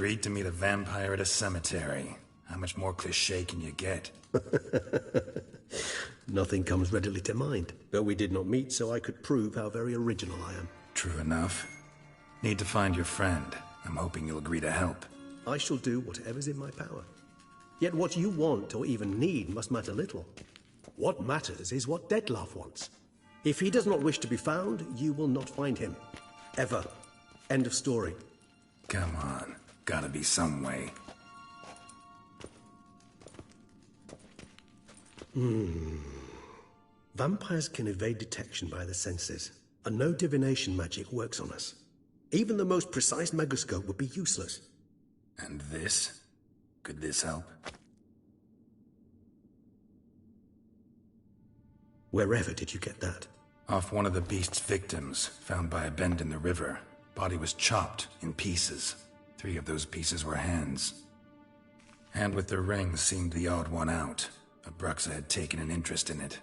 agreed to meet a vampire at a cemetery. How much more cliché can you get? Nothing comes readily to mind, though we did not meet so I could prove how very original I am. True enough. Need to find your friend. I'm hoping you'll agree to help. I shall do whatever's in my power. Yet what you want or even need must matter little. What matters is what Dettlaff wants. If he does not wish to be found, you will not find him. Ever. End of story. Come on. Gotta be some way. Vampires can evade detection by the senses, and no divination magic works on us. Even the most precise megascope would be useless. And this? Could this help? Wherever did you get that? Off one of the beast's victims, found by a bend in the river. Body was chopped in pieces. 3 of those pieces were hands. Hand with the ring seemed the odd one out. Abruxa had taken an interest in it.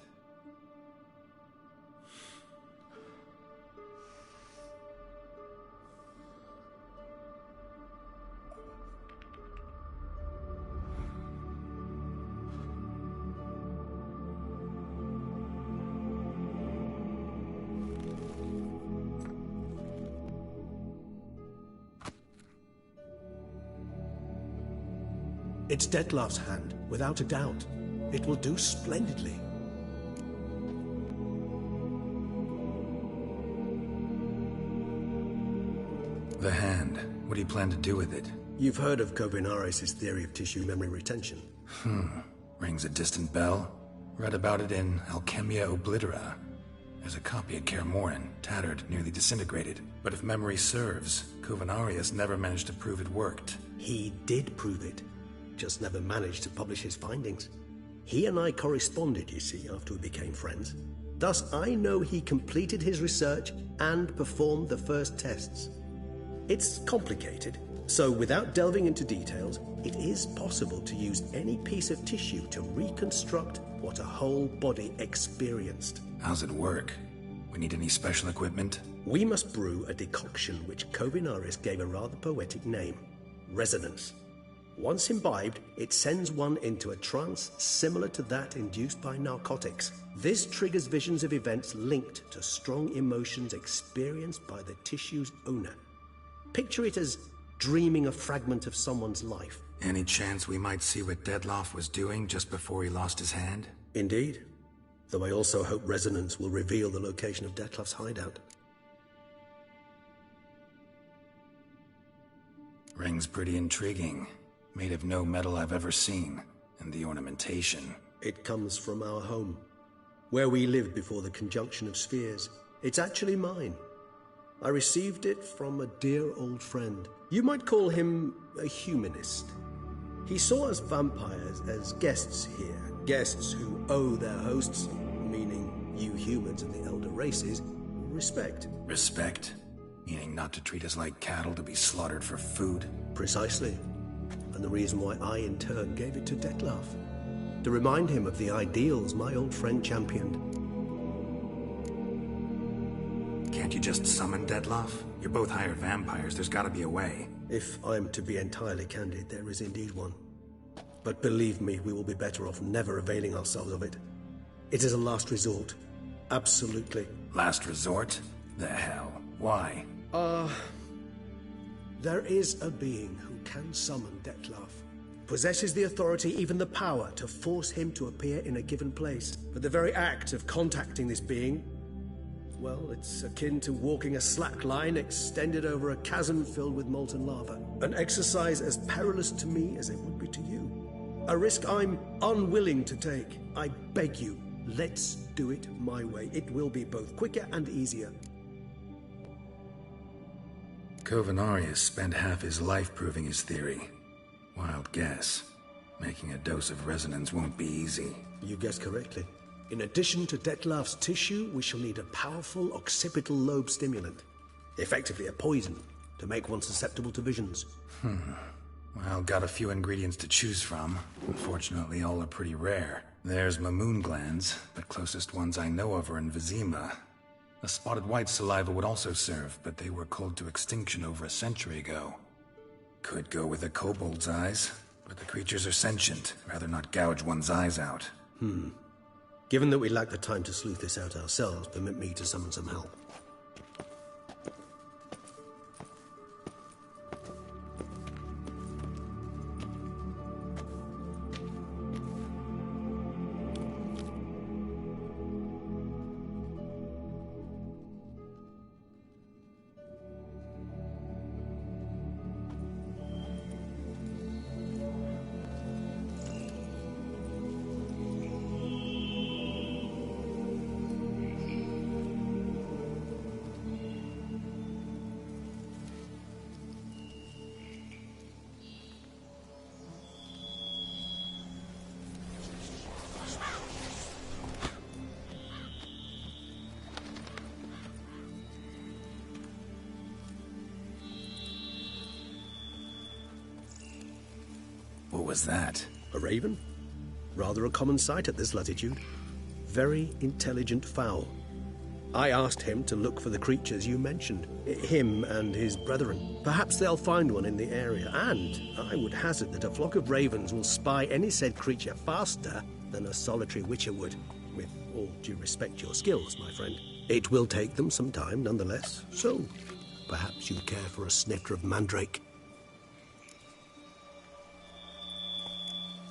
It's Dettlaff's hand, without a doubt. It will do splendidly. The hand. What do you plan to do with it? You've heard of Kovinaris' theory of tissue memory retention. Rings a distant bell. Read about it in Alchemia Oblitera. There's a copy at Kermoran, tattered, nearly disintegrated. But if memory serves, Kovinaris never managed to prove it worked. He did prove it. Just never managed to publish his findings. He and I corresponded, you see, after we became friends. Thus, I know he completed his research and performed the first tests. It's complicated, so without delving into details, it is possible to use any piece of tissue to reconstruct what a whole body experienced. How's it work? We need any special equipment? We must brew a decoction which Kovinaris gave a rather poetic name: resonance. Once imbibed, it sends one into a trance similar to that induced by narcotics. This triggers visions of events linked to strong emotions experienced by the tissue's owner. Picture it as dreaming a fragment of someone's life. Any chance we might see what Dettlaff was doing just before he lost his hand? Indeed. Though I also hope resonance will reveal the location of Dettlaff's hideout. Ring's pretty intriguing. Made of no metal I've ever seen. And the ornamentation. It comes from our home, where we lived before the conjunction of spheres. It's actually mine. I received it from a dear old friend. You might call him a humanist. He saw us vampires as guests here. Guests who owe their hosts, meaning you humans and the elder races, respect. Respect? Meaning not to treat us like cattle to be slaughtered for food? Precisely. And the reason why I, in turn, gave it to Dettlaff. To remind him of the ideals my old friend championed. Can't you just summon Dettlaff? You're both hired vampires, there's gotta be a way. If I'm to be entirely candid, there is indeed one. But believe me, we will be better off never availing ourselves of it. It is a last resort. Absolutely. Last resort? The hell? Why? There is a being who can summon Dettlaff. Possesses the authority, even the power, to force him to appear in a given place. But the very act of contacting this being, well, it's akin to walking a slack line extended over a chasm filled with molten lava. An exercise as perilous to me as it would be to you. A risk I'm unwilling to take. I beg you, let's do it my way. It will be both quicker and easier. Kovinaris spent half his life proving his theory. Wild guess. Making a dose of resonance won't be easy. You guessed correctly. In addition to Dettlaff's tissue, we shall need a powerful occipital lobe stimulant. Effectively a poison, to make one susceptible to visions. Well, got a few ingredients to choose from. Unfortunately, all are pretty rare. There's Mamoon glands, but closest ones I know of are in Vizima. A spotted white saliva would also serve, but they were culled to extinction over a century ago. Could go with a kobold's eyes, but the creatures are sentient. Rather not gouge one's eyes out. Given that we lack the time to sleuth this out ourselves, permit me to summon some help. What was that? A raven? Rather a common sight at this latitude. Very intelligent fowl. I asked him to look for the creatures you mentioned. Him and his brethren. Perhaps they'll find one in the area, and I would hazard that a flock of ravens will spy any said creature faster than a solitary witcher would. With all due respect to your skills, my friend. It will take them some time, nonetheless. So, perhaps you care for a snifter of mandrake.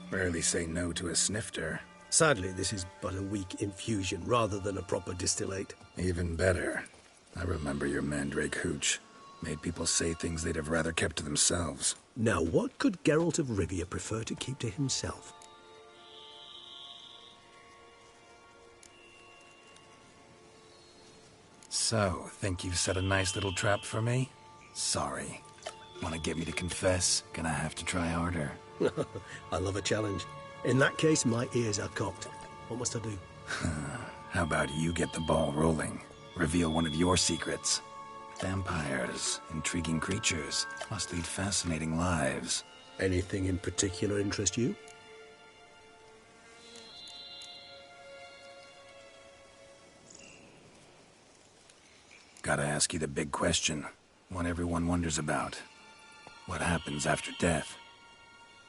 Rarely say no to a snifter. Sadly, this is but a weak infusion rather than a proper distillate. Even better. I remember your mandrake hooch. Made people say things they'd have rather kept to themselves. Now, what could Geralt of Rivia prefer to keep to himself? So, think you've set a nice little trap for me? Sorry. Want to get me to confess? Gonna have to try harder. I love a challenge. In that case, my ears are cocked. What must I do? How about you get the ball rolling? Reveal one of your secrets. Vampires, intriguing creatures, must lead fascinating lives. Anything in particular interest you? Gotta ask you the big question. One everyone wonders about. What happens after death?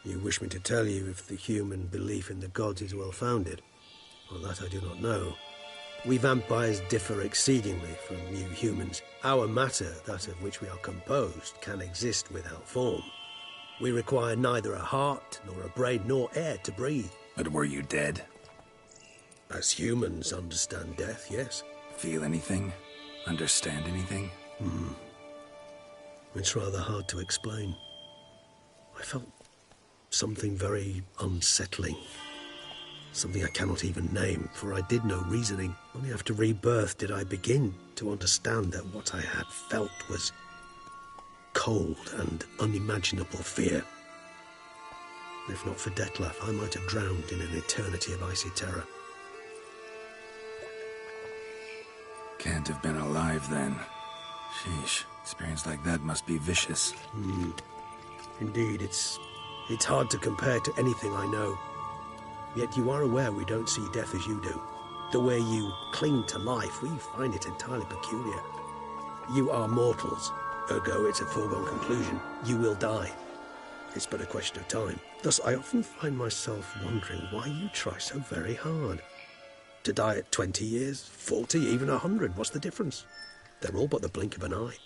You wish me to tell you if the human belief in the gods is well-founded? Well, that I do not know. We vampires differ exceedingly from you humans. Our matter, that of which we are composed, can exist without form. We require neither a heart, nor a brain, nor air to breathe. But were you dead? As humans understand death, yes. Feel anything? Understand anything? It's rather hard to explain. I felt something very unsettling. Something I cannot even name, for I did no reasoning. Only after rebirth did I begin to understand that what I had felt was cold and unimaginable fear. If not for Detlef, I might have drowned in an eternity of icy terror. Can't have been alive then. Sheesh, experience like that must be vicious. Indeed, it's hard to compare to anything I know. Yet you are aware we don't see death as you do. The way you cling to life, we find it entirely peculiar. You are mortals, ergo it's a foregone conclusion. You will die. It's but a question of time. Thus, I often find myself wondering why you try so very hard. To die at 20 years, 40, even 100, what's the difference? They're all but the blink of an eye.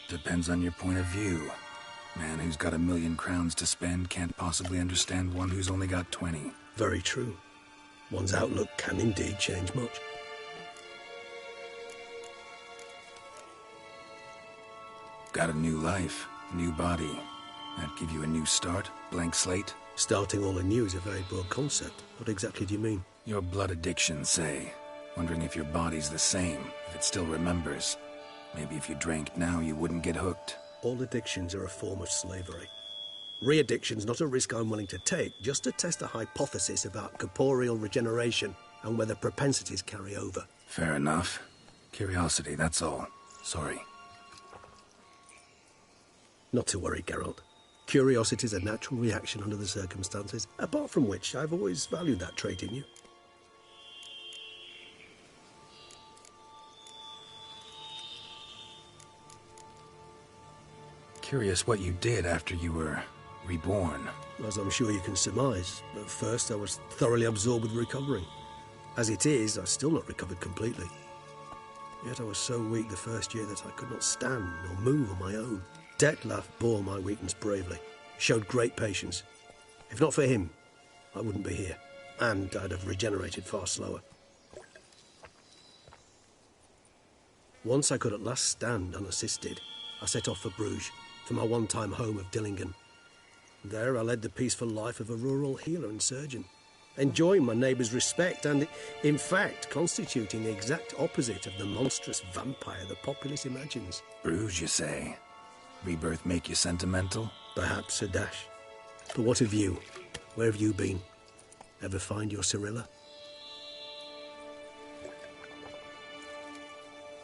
Depends on your point of view. Man who's got 1,000,000 crowns to spend can't possibly understand one who's only got 20. Very true. One's outlook can indeed change much. Got a new life, new body. That give you a new start, blank slate? Starting all anew is a very broad concept. What exactly do you mean? Your blood addiction, say. Wondering if your body's the same, if it still remembers. Maybe if you drank now, you wouldn't get hooked. All addictions are a form of slavery. Re-addiction's not a risk I'm willing to take, just to test a hypothesis about corporeal regeneration and whether propensities carry over. Fair enough. Curiosity, that's all. Sorry. Not to worry, Geralt. Curiosity's a natural reaction under the circumstances, apart from which I've always valued that trait in you. Curious what you did after you were reborn. As I'm sure you can surmise, at first I was thoroughly absorbed with recovering. As it is, I've still not recovered completely. Yet I was so weak the first year that I could not stand or move on my own. Detlef bore my weakness bravely, showed great patience. If not for him, I wouldn't be here, and I'd have regenerated far slower. Once I could at last stand unassisted, I set off for Bruges, for my one-time home of Dillingen. There I led the peaceful life of a rural healer and surgeon, enjoying my neighbours' respect and, in fact, constituting the exact opposite of the monstrous vampire the populace imagines. Bruges, you say? Rebirth make you sentimental? Perhaps a dash. But what of you? Where have you been? Ever find your Cyrilla?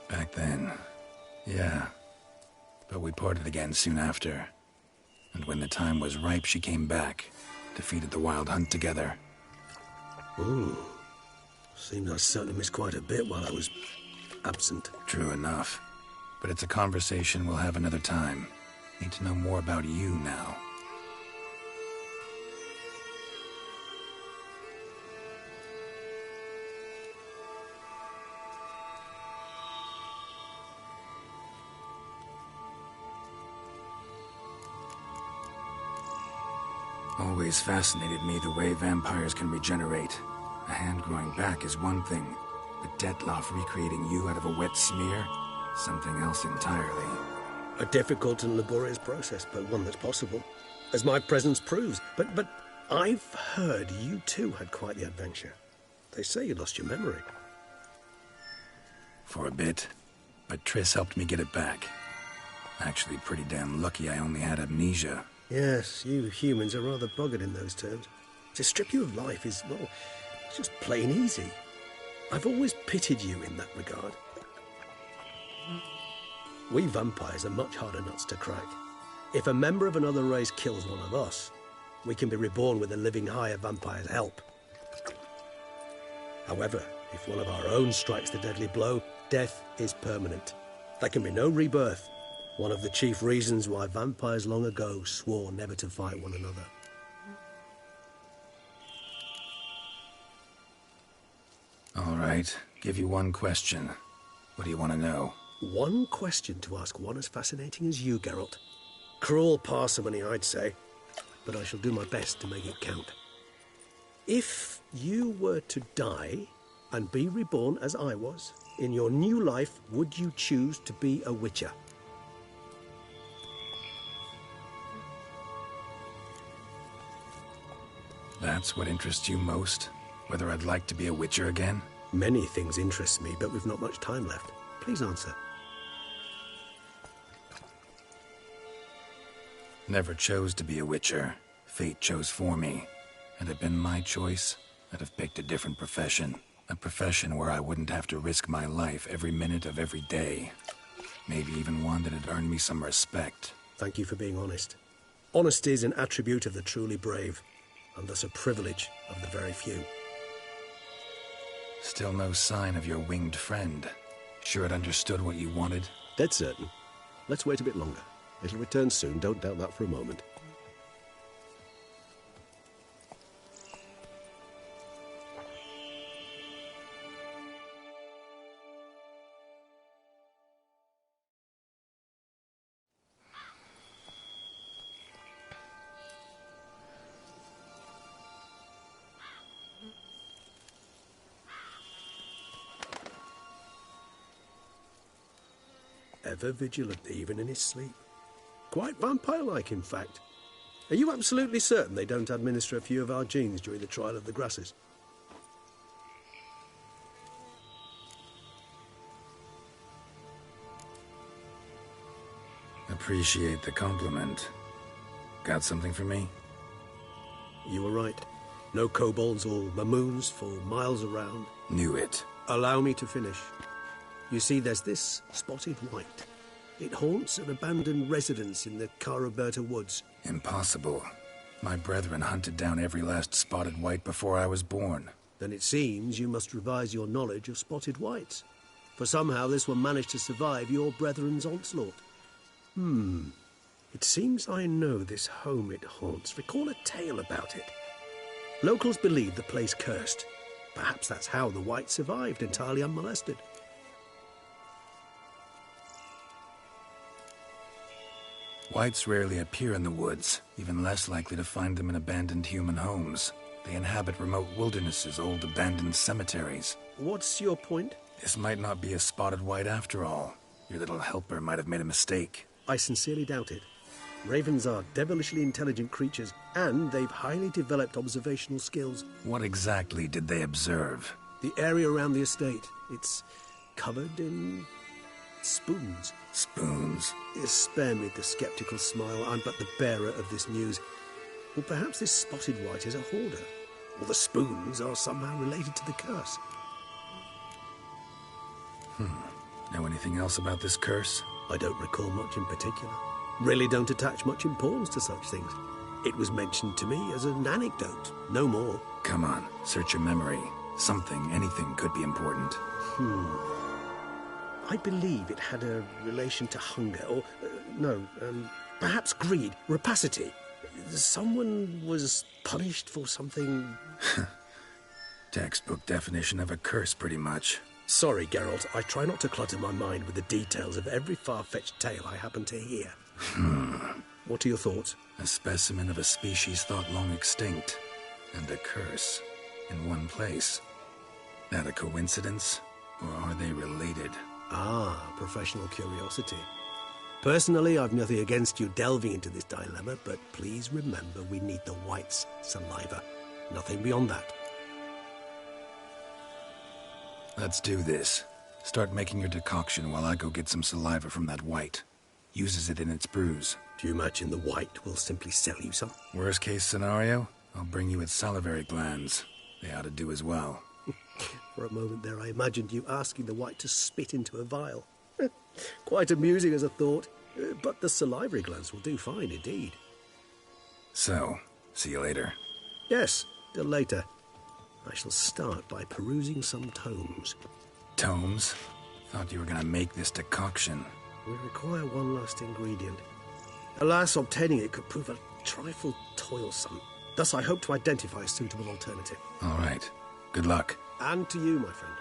Back then, yeah. But we parted again soon after. And when the time was ripe, she came back, defeated the Wild Hunt together. Ooh. Seems I certainly missed quite a bit while I was absent. True enough. But it's a conversation we'll have another time. Need to know more about you now. Always fascinated me the way vampires can regenerate. A hand growing back is one thing, but Detlef recreating you out of a wet smear? Something else entirely. A difficult and laborious process, but one that's possible, as my presence proves. But I've heard you too had quite the adventure. They say you lost your memory. For a bit, but Triss helped me get it back. Actually pretty damn lucky I only had amnesia. Yes, you humans are rather buggered in those terms. To strip you of life is, well, it's just plain easy. I've always pitied you in that regard. We vampires are much harder nuts to crack. If a member of another race kills one of us, we can be reborn with a living higher vampire's help. However, if one of our own strikes the deadly blow, death is permanent. There can be no rebirth. One of the chief reasons why vampires long ago swore never to fight one another. All right, give you one question. What do you want to know? One question to ask one as fascinating as you, Geralt. Cruel parsimony, I'd say, but I shall do my best to make it count. If you were to die and be reborn as I was, in your new life, would you choose to be a witcher? That's what interests you most? Whether I'd like to be a witcher again? Many things interest me, but we've not much time left. Please answer. Never chose to be a witcher. Fate chose for me. Had it been my choice, I'd have picked a different profession. A profession where I wouldn't have to risk my life every minute of every day. Maybe even one that had earned me some respect. Thank you for being honest. Honesty is an attribute of the truly brave, and thus a privilege of the very few. Still no sign of your winged friend. Sure it understood what you wanted? Dead certain. Let's wait a bit longer. It'll return soon, don't doubt that for a moment. Ever vigilant, even in his sleep. Quite vampire-like, in fact. Are you absolutely certain they don't administer a few of our genes during the trial of the grasses? Appreciate the compliment. Got something for me? You were right. No kobolds or mamoons for miles around. Knew it. Allow me to finish. You see, there's this spotted white. It haunts an abandoned residence in the Caraberta woods. Impossible. My brethren hunted down every last spotted white before I was born. Then it seems you must revise your knowledge of spotted whites. For somehow this one managed to survive your brethren's onslaught. It seems I know this home it haunts. Recall a tale about it. Locals believe the place cursed. Perhaps that's how the White survived entirely unmolested. Whites rarely appear in the woods, even less likely to find them in abandoned human homes. They inhabit remote wildernesses, old abandoned cemeteries. What's your point? This might not be a spotted white after all. Your little helper might have made a mistake. I sincerely doubt it. Ravens are devilishly intelligent creatures, and they've highly developed observational skills. What exactly did they observe? The area around the estate, it's covered in spoons. Spoons? Spare me the skeptical smile. I'm but the bearer of this news. Or perhaps this spotted white is a hoarder. Or the spoons are somehow related to the curse. Know anything else about this curse? I don't recall much in particular. Really don't attach much importance to such things. It was mentioned to me as an anecdote, no more. Come on, search your memory. Something, anything could be important. I believe it had a relation to hunger, or, perhaps greed, rapacity. Someone was punished for something... Textbook definition of a curse, pretty much. Sorry, Geralt, I try not to clutter my mind with the details of every far-fetched tale I happen to hear. What are your thoughts? A specimen of a species thought long extinct, and a curse, in one place. That a coincidence, or are they related? Ah, professional curiosity. Personally, I've nothing against you delving into this dilemma, but please remember we need the White's saliva. Nothing beyond that. Let's do this. Start making your decoction while I go get some saliva from that White. Uses it in its brews. Do you imagine the White will simply sell you some? Worst case scenario, I'll bring you its salivary glands. They ought to do as well. For a moment there, I imagined you asking the White to spit into a vial. Quite amusing as a thought, but the salivary glands will do fine indeed. So, see you later. Yes, till later. I shall start by perusing some tomes. Tomes? Thought you were gonna make this decoction. We require one last ingredient. Alas, obtaining it could prove a trifle toilsome. Thus, I hope to identify a suitable alternative. All right. Good luck. And to you, my friend.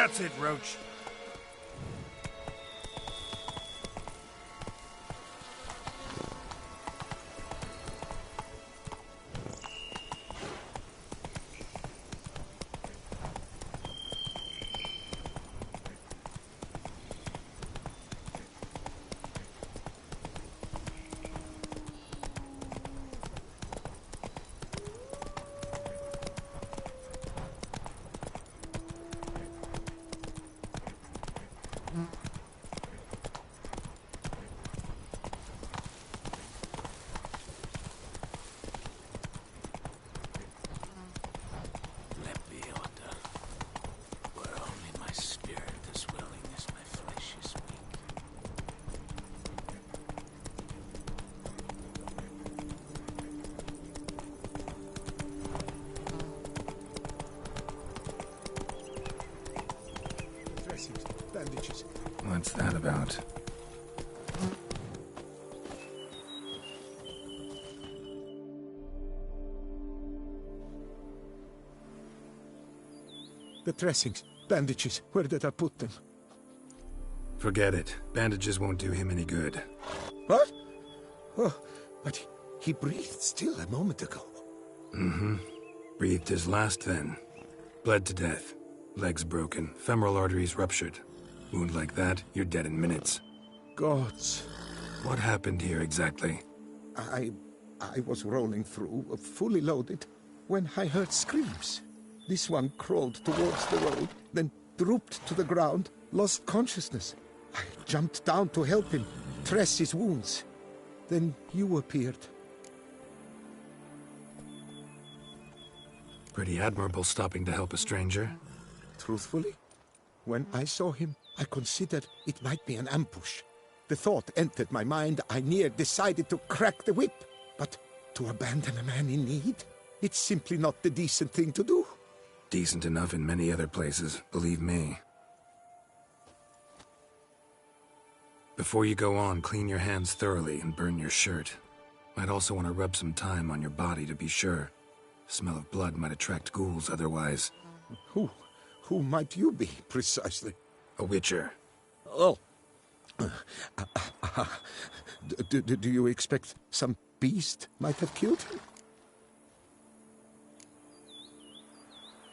That's it, Roach. Bandages. What's that about? The dressings, bandages, where did I put them? Forget it. Bandages won't do him any good. What? Oh, but he breathed still a moment ago. Mm-hmm. Breathed his last then. Bled to death. Legs broken. Femoral arteries ruptured. Wound like that, you're dead in minutes. Gods. What happened here exactly? I was rolling through, fully loaded, when I heard screams. This one crawled towards the road, then drooped to the ground, lost consciousness. I jumped down to help him, dress his wounds. Then you appeared. Pretty admirable stopping to help a stranger. Truthfully, when I saw him, I considered it might be an ambush. The thought entered my mind, I near decided to crack the whip. But to abandon a man in need? It's simply not the decent thing to do. Decent enough in many other places, believe me. Before you go on, clean your hands thoroughly and burn your shirt. Might also want to rub some thyme on your body to be sure. Smell of blood might attract ghouls otherwise. Who might you be, precisely? A witcher. Oh. Do you expect some beast might have killed him?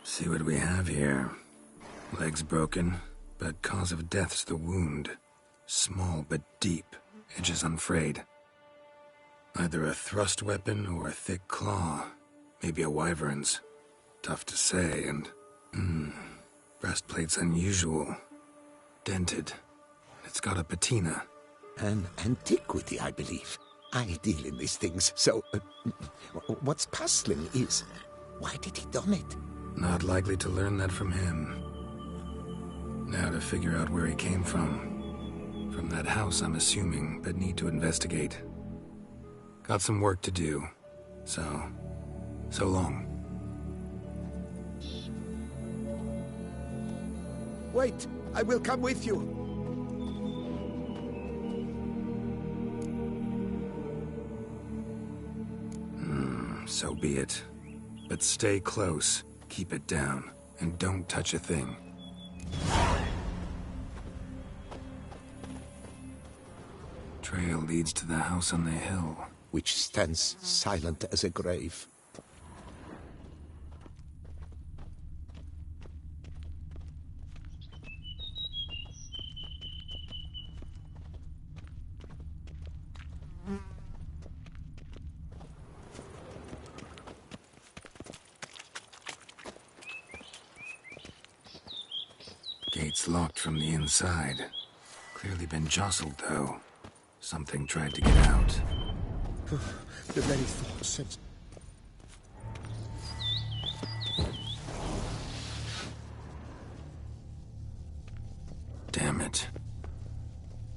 See what we have here. Legs broken, but cause of death's the wound. Small but deep, edges unfrayed. Either a thrust weapon or a thick claw. Maybe a wyvern's. Tough to say, and... breastplate's unusual. Dented. It's got a patina. An antiquity, I believe. I deal in these things, so... what's puzzling is... why did he don it? Not likely to learn that from him. Now to figure out where he came from. From that house, I'm assuming, but need to investigate. Got some work to do. So long. Wait, I will come with you. So be it. But stay close, keep it down, and don't touch a thing. Trail leads to the house on the hill. Which stands silent as a grave. Gate's locked from the inside. Clearly been jostled, though. Something tried to get out. The very thought says... Damn it.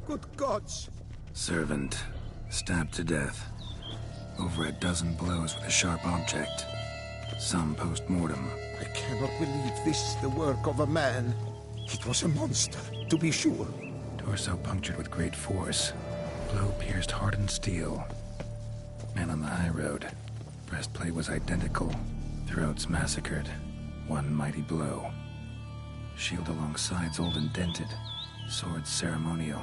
Good gods! Servant. Stabbed to death. Over a dozen blows with a sharp object. Some post-mortem. I cannot believe this is the work of a man. It was a monster, to be sure. Torso punctured with great force. Blow pierced hardened steel. Man on the high road. Breastplate was identical. Throats massacred. One mighty blow. Shield along sides old and dented. Sword ceremonial.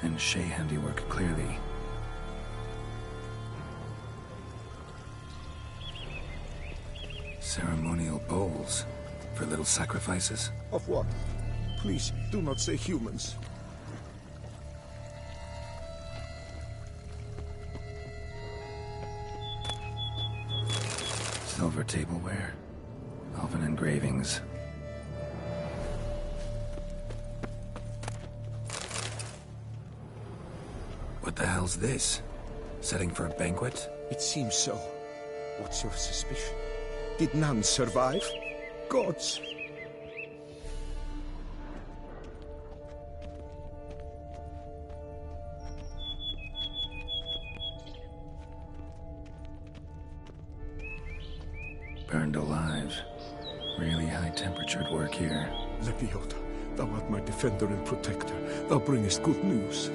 And Shay handiwork clearly. Ceremonial bowls. For little sacrifices? Of what? Please, do not say humans. Silver tableware. Elven engravings. What the hell's this? Setting for a banquet? It seems so. What's your suspicion? Did none survive? Gods! Burned alive. Really high-temperatured work here. Lepiota, thou art my defender and protector. Thou bringest good news.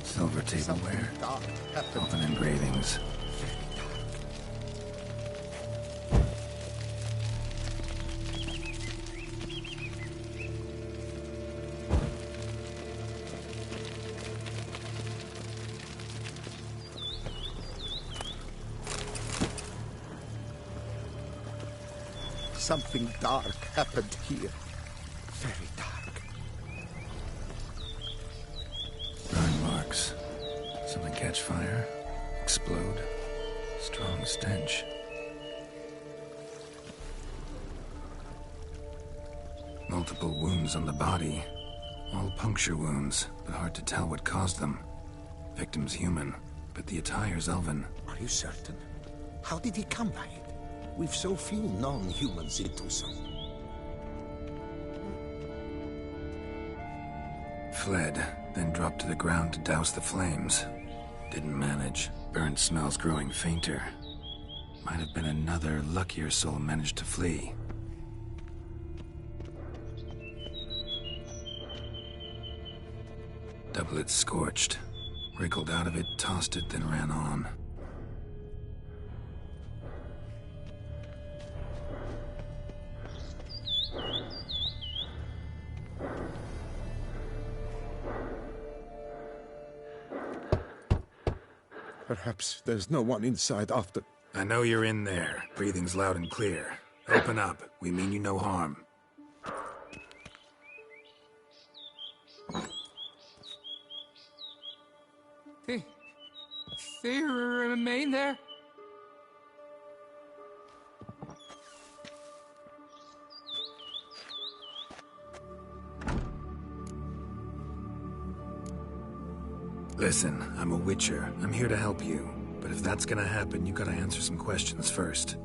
Silver tableware. Elven engravings. Something dark happened here. Very dark. Burn marks. Something catch fire. Explode. Strong stench. Multiple wounds on the body. All puncture wounds, but hard to tell what caused them. Victim's human, but the attire's elven. Are you certain? How did he come by it? We've so few non-humans in Tucson. Fled, then dropped to the ground to douse the flames. Didn't manage. Burnt smells growing fainter. Might have been another luckier soul managed to flee. Doublet scorched. Wriggled out of it, tossed it, then ran on. Perhaps there's no one inside after... I know you're in there. Breathing's loud and clear. Open up. We mean you no harm. They remain there? Listen, I'm a witcher. I'm here to help you. But if that's gonna happen, you gotta answer some questions first.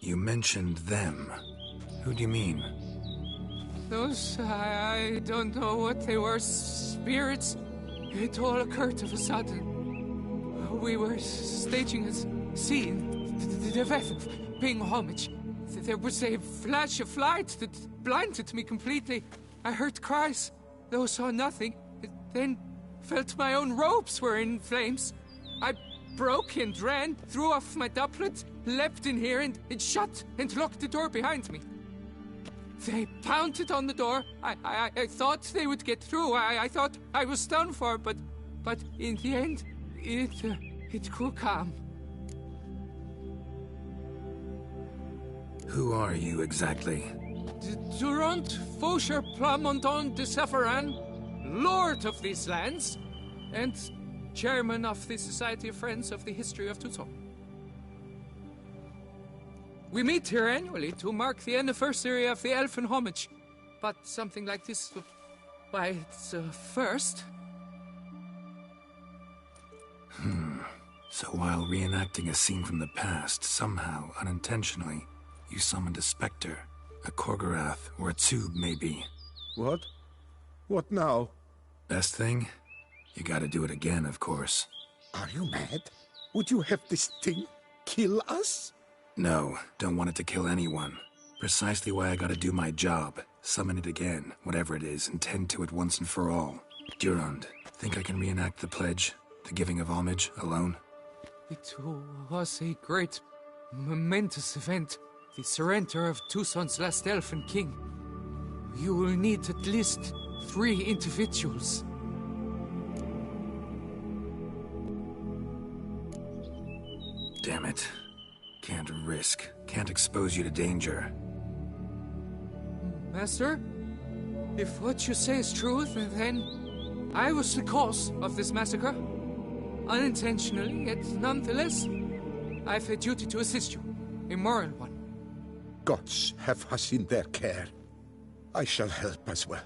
You mentioned them. Who do you mean? Those, I don't know what they were. Spirits? It all occurred of a sudden. We were staging a scene. The event of paying homage. There was a flash of light that blinded me completely. I heard cries, though saw nothing. Then felt my own robes were in flames. I broke and ran, threw off my doublet, leapt in here and shut and locked the door behind me. They pounded on the door. I thought they would get through. I thought I was done for, but in the end, it grew calm. Who are you exactly? Durant Faucher Plamondon de Safaran, Lord of these lands, and Chairman of the Society of Friends of the History of Tucson. We meet here annually to mark the anniversary of the Elfin Homage, but something like this, why, it's a first. So while reenacting a scene from the past, somehow, unintentionally, you summoned a specter, a Korgorath, or a tube, maybe. What? What now? Best thing? You gotta do it again, of course. Are you mad? Would you have this thing kill us? No, don't want it to kill anyone. Precisely why I gotta do my job. Summon it again, whatever it is, and tend to it once and for all. Durand, think I can reenact the pledge, the giving of homage, alone? It was a great, momentous event. The surrender of Tucson's last elfin king. You will need at least 3 individuals. Damn it. Can't risk. Can't expose you to danger. Master, if what you say is true, then I was the cause of this massacre. Unintentionally, yet nonetheless, I've a duty to assist you. A moral one. Gods have us in their care. I shall help as well.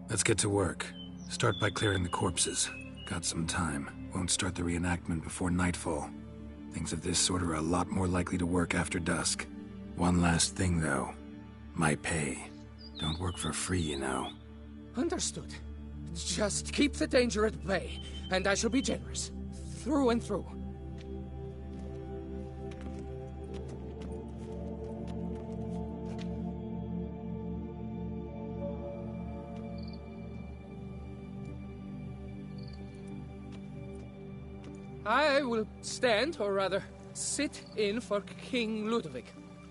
Let's get to work. Start by clearing the corpses. Got some time. Won't start the reenactment before nightfall. Things of this sort are a lot more likely to work after dusk. One last thing, though. My pay. Don't work for free, you know. Understood. Just keep the danger at bay, and I shall be generous. Through and through. I will stand, or rather, sit in for King Ludovic,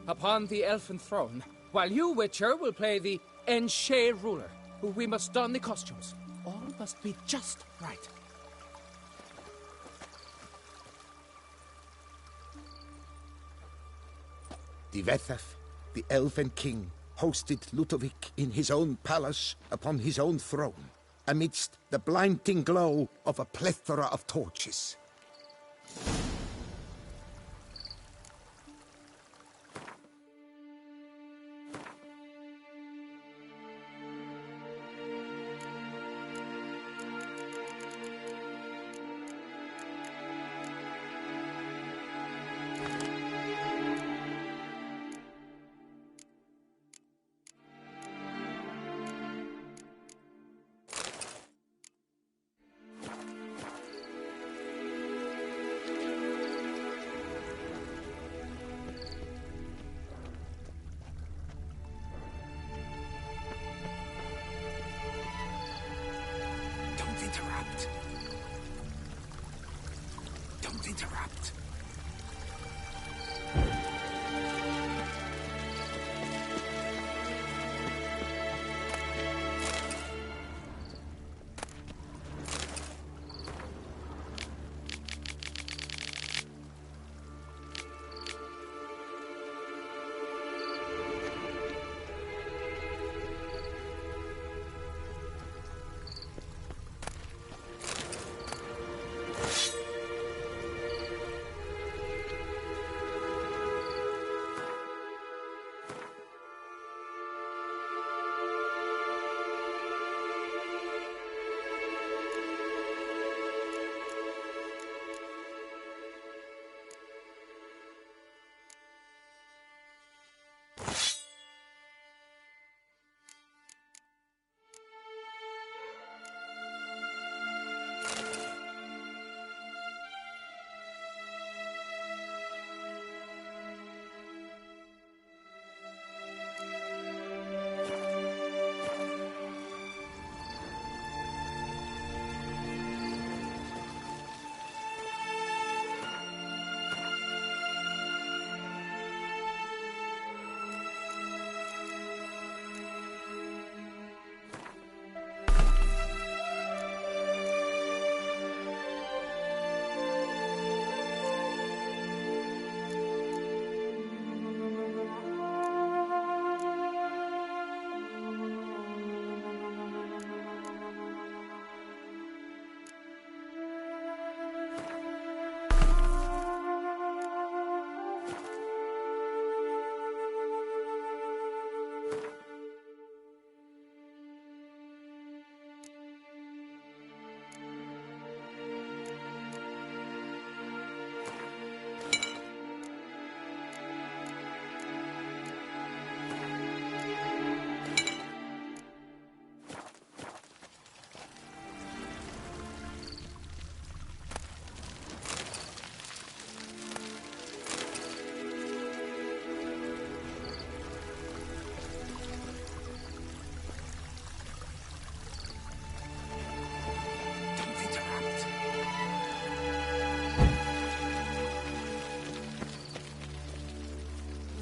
upon the elfin throne, while you, Witcher, will play the Enche ruler. We must don the costumes. All must be just right. Divethaf, the elven king, hosted Ludovic in his own palace upon his own throne, amidst the blinding glow of a plethora of torches.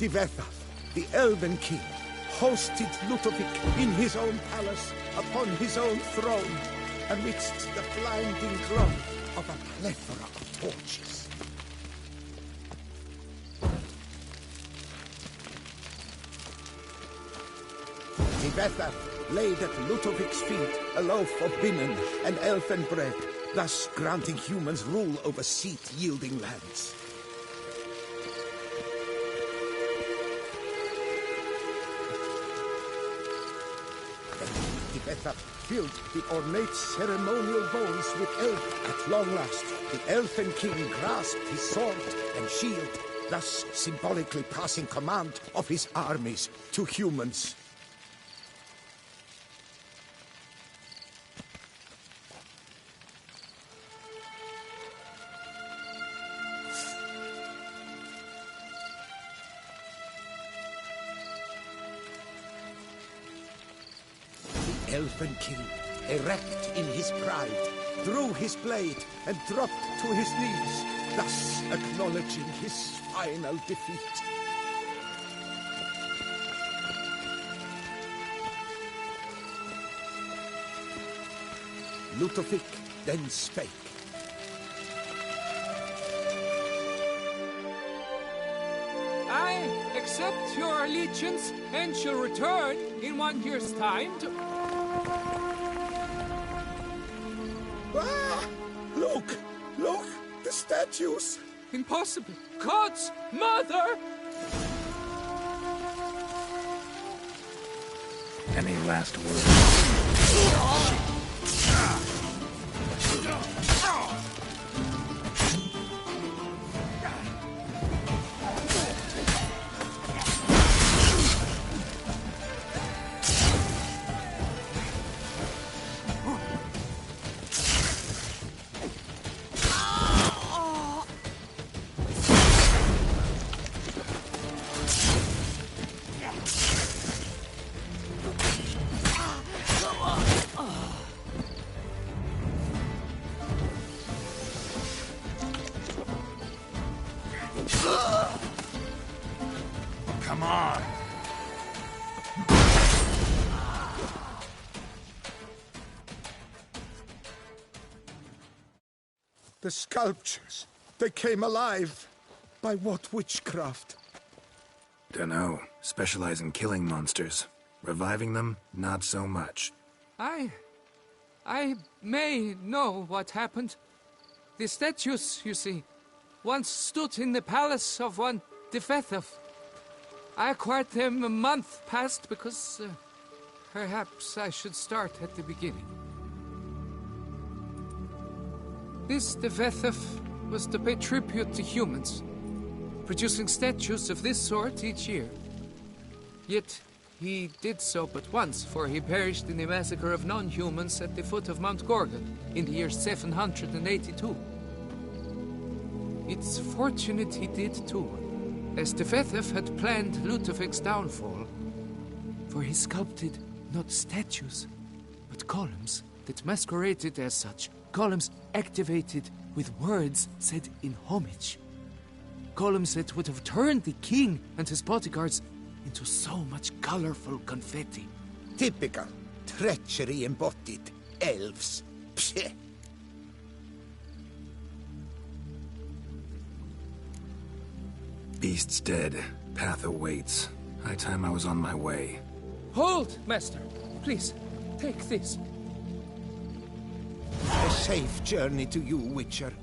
Divetha, the Elven King, hosted Ludovic in his own palace, upon his own throne, amidst the blinding glow of a plethora of torches. Divetha laid at Ludovic's feet a loaf of binnen and elfin bread, thus granting humans rule over seat-yielding lands. Divetha filled the ornate ceremonial bowls with elf. At long last, the Elfin King grasped his sword and shield, thus symbolically passing command of his armies to humans. Elfin King, erect in his pride, drew his blade and dropped to his knees, thus acknowledging his final defeat. Ludovic then spake. I accept your allegiance and shall return in 1 year's time to... Ah! Look! Look! The statues! Impossible! God's mother! Any last words? Come on! The sculptures, they came alive. By what witchcraft? Dunno. Specialize in killing monsters. Reviving them, not so much. I may know what happened. The statues, you see, once stood in the palace of one Divetha. I acquired them a month past because perhaps I should start at the beginning. This Divetha was to pay tribute to humans, producing statues of this sort each year. Yet he did so but once, for he perished in the massacre of non-humans at the foot of Mount Gorgon in the year 782. It's fortunate he did too, as Divetha had planned Ludovic's downfall, for he sculpted not statues, but columns that masqueraded as such, columns activated with words said in homage, columns that would have turned the king and his bodyguards into so much colorful confetti. Typical. Treachery embodied. Elves. Psheh. Beast's dead. Path awaits. High time I was on my way. Hold, master. Please, take this. A safe journey to you, Witcher.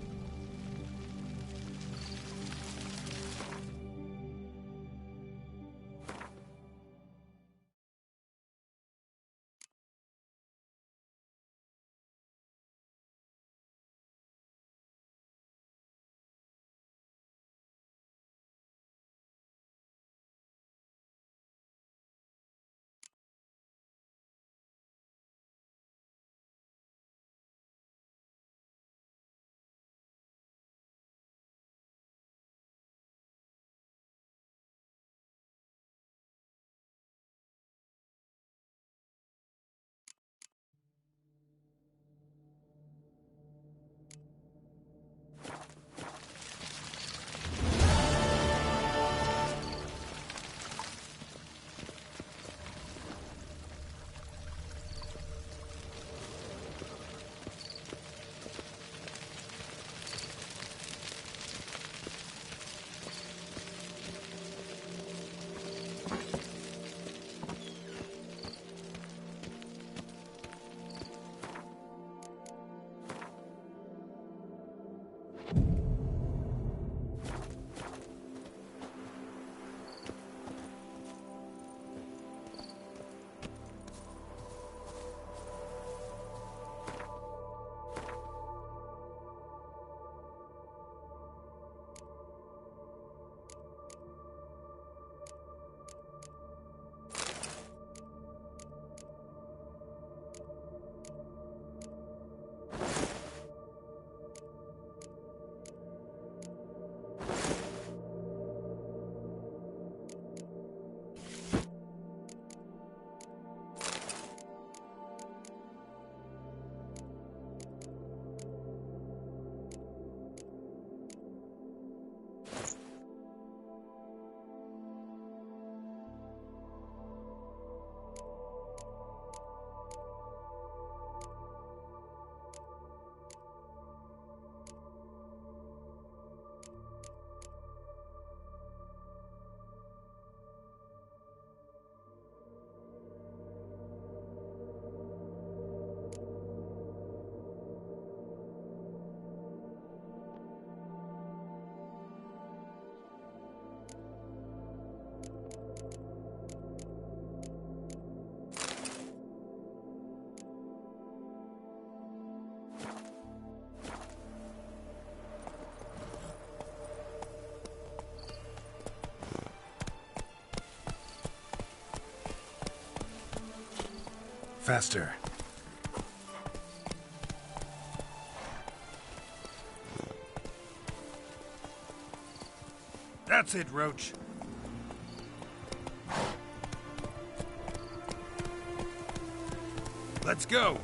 Faster. That's it, Roach. Let's go.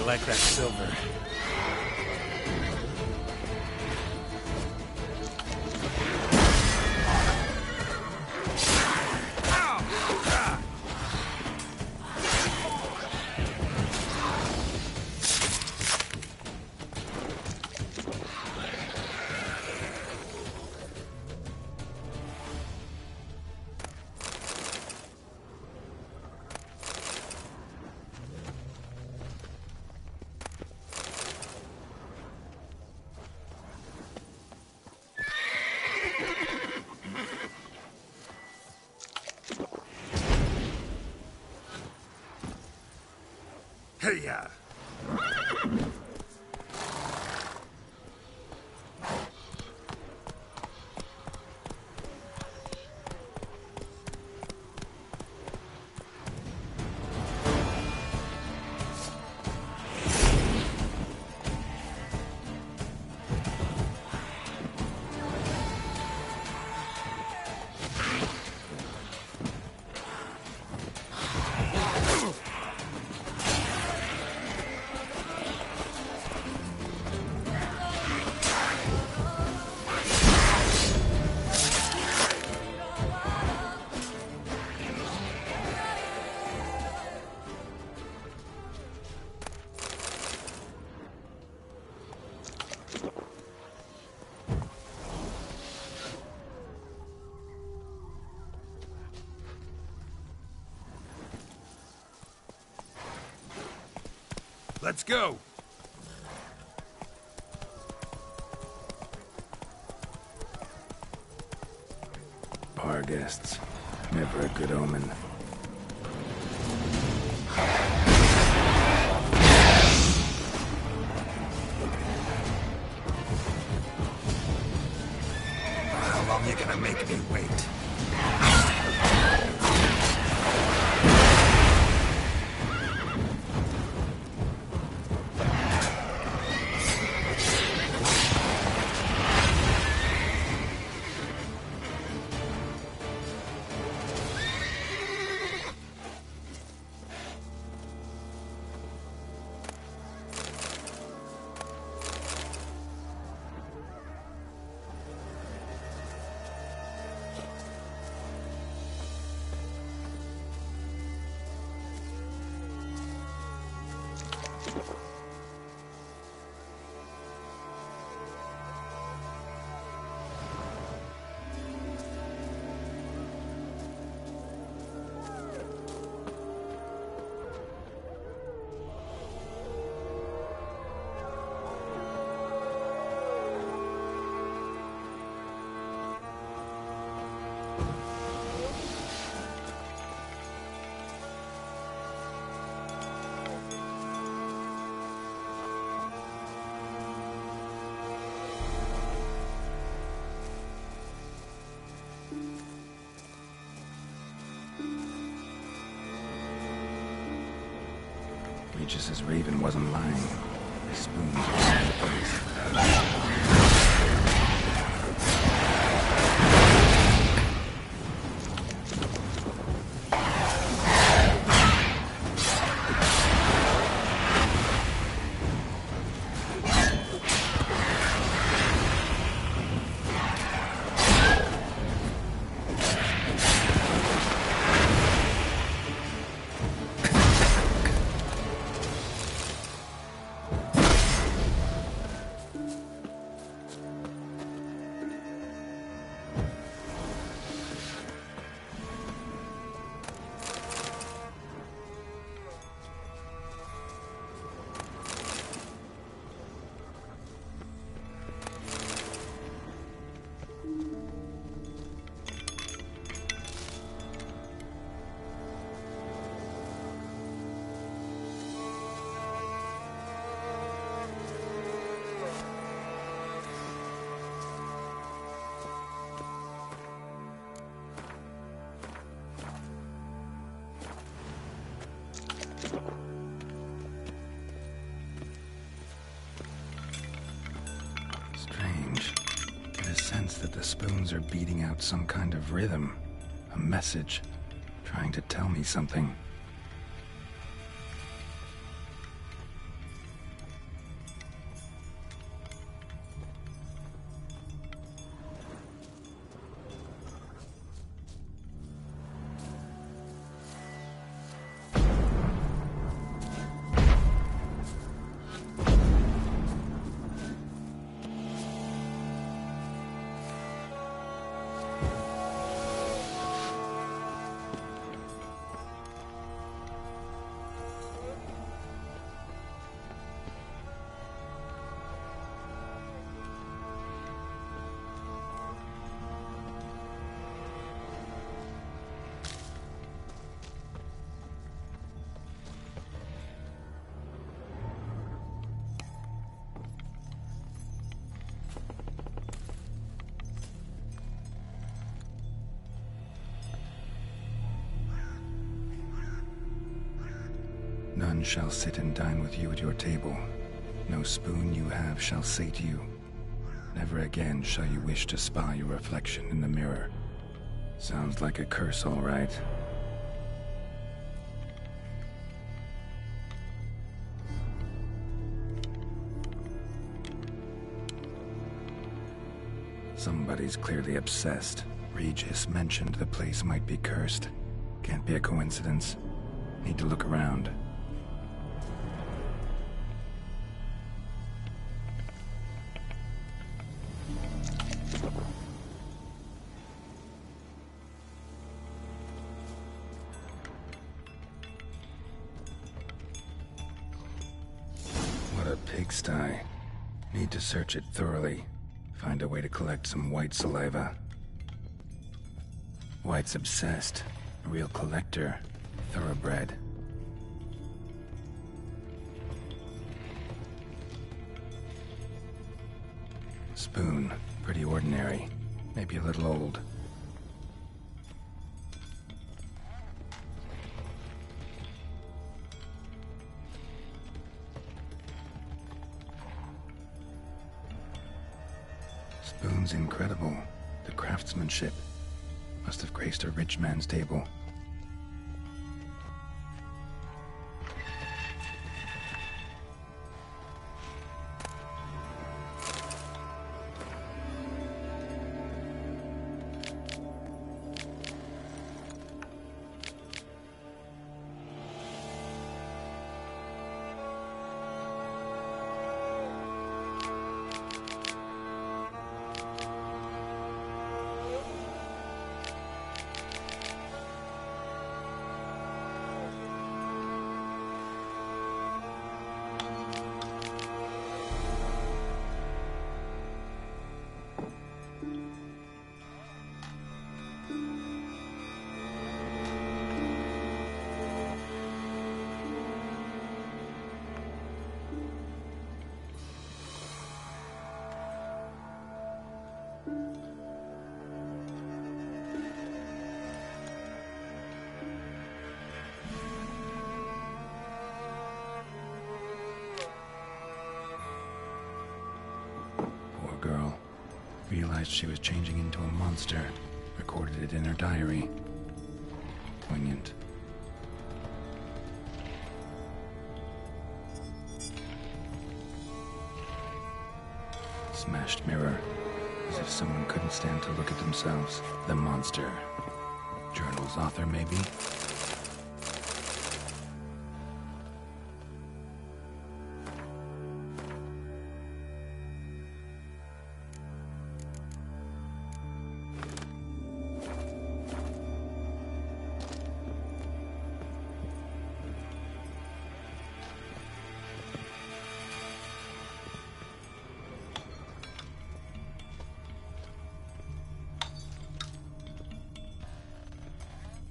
Like that silver. Hey-ya! Let's go! Bar guests. Never a good omen. How long you gonna make me wait? Regis says Raven wasn't lying. The spoons were in the place. spoons are beating out some kind of rhythm. A message. Trying to tell me something. None shall sit and dine with you at your table. No spoon you have shall sate you. Never again shall you wish to spy your reflection in the mirror. Sounds like a curse, all right. Somebody's clearly obsessed. Regis mentioned the place might be cursed. Can't be a coincidence. Need to look around. What a pigsty. Need to search it thoroughly. Find a way to collect some white saliva. White's obsessed. A real collector. Thoroughbred. Spoon. Pretty ordinary. Maybe a little old. Spoon's incredible. The craftsmanship. Must have graced a rich man's table. Girl. Realized she was changing into a monster. Recorded it in her diary. Poignant. Smashed mirror. As if someone couldn't stand to look at themselves. The monster. Journal's author, maybe?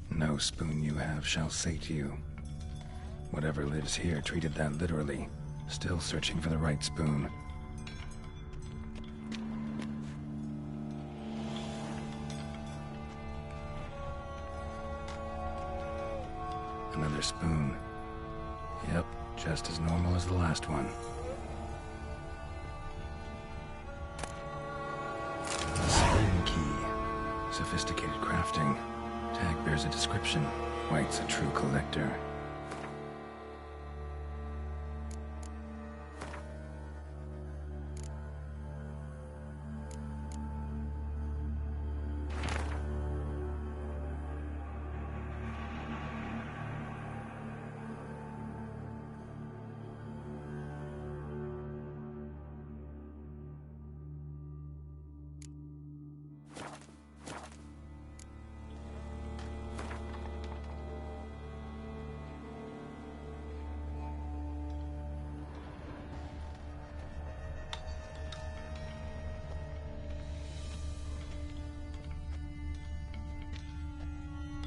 No spoon you have shall sate you. Whatever lives here treated that literally. Still searching for the right spoon. Another spoon. Yep, just as normal as the last one. A spoon key. sophisticated crafting. Tag bears a description. White's a true collector.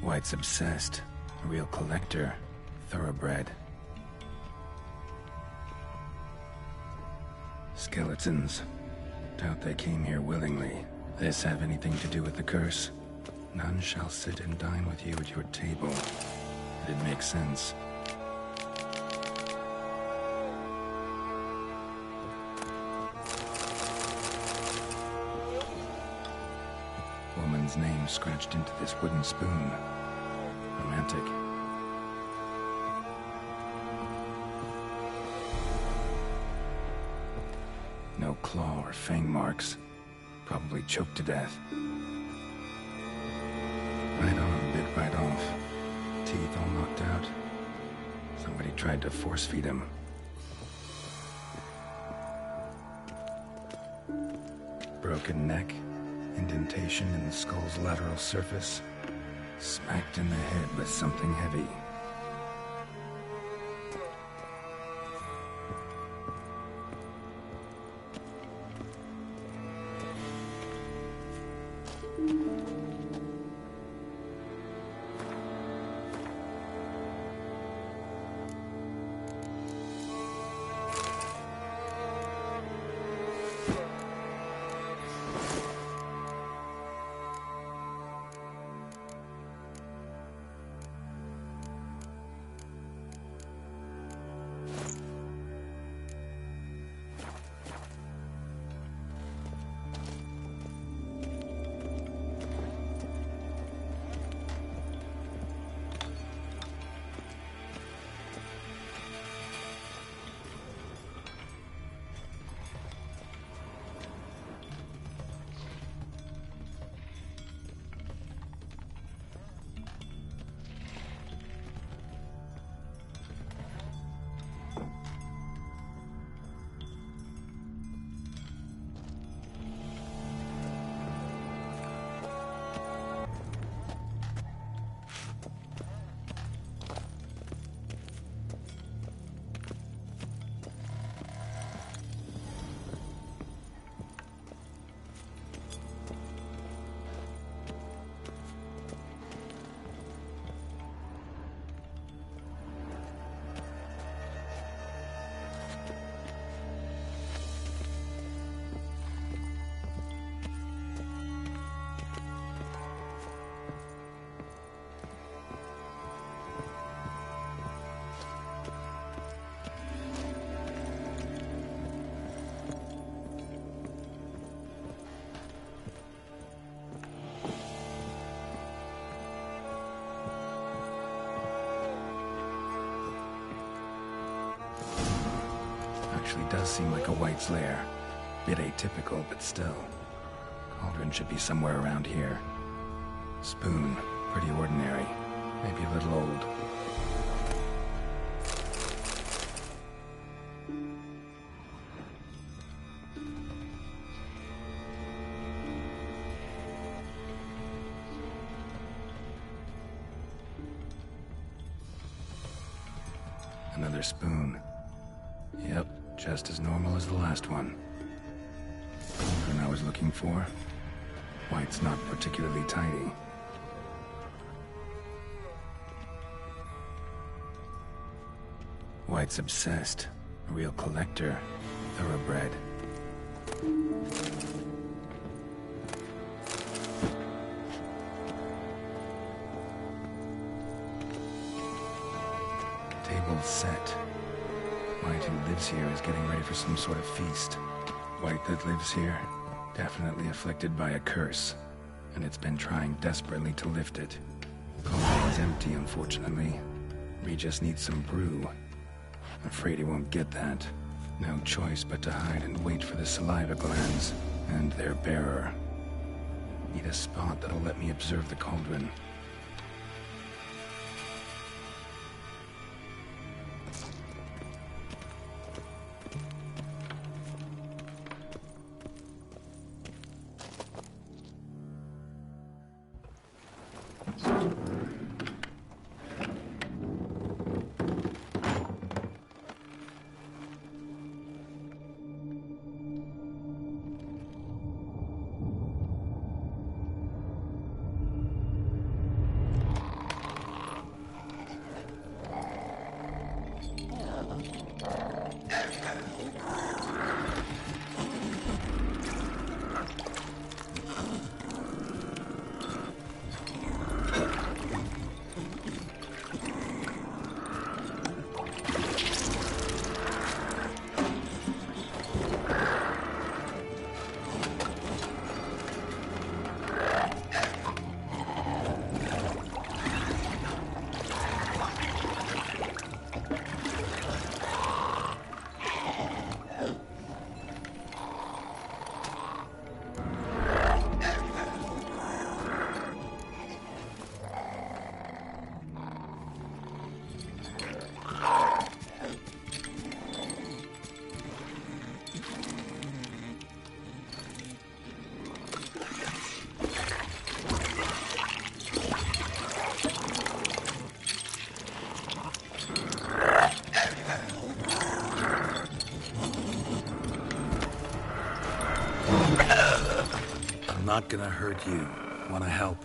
White's obsessed. A real collector. Thoroughbred. Skeletons. Doubt they came here willingly. This have anything to do with the curse? None shall sit and dine with you at your table. It makes sense. Woman's name scratched into this wooden spoon. Romantic. No claw or fang marks. Probably choked to death. Right on, bit right off. Teeth all knocked out. Somebody tried to force feed him. Broken neck. Indentation in the skull's lateral surface. Smacked in the head with something heavy. Actually does seem like a White's lair. Bit atypical, but still. Cauldron should be somewhere around here. Spoon, pretty ordinary. Maybe a little old. Another spoon. Yep, just as normal as the last one. Cauldron I was looking for. White's not particularly tidy. White's obsessed. A real collector. Thoroughbred. Table's set. White, who lives here, is getting ready for some sort of feast. White that lives here, definitely afflicted by a curse. and it's been trying desperately to lift it. Cauldron's empty, unfortunately. Regis needs some brew. Afraid he won't get that. No choice but to hide and wait for the saliva glands and their bearer. Need a spot that'll let me observe the cauldron. Not gonna hurt you. Wanna help?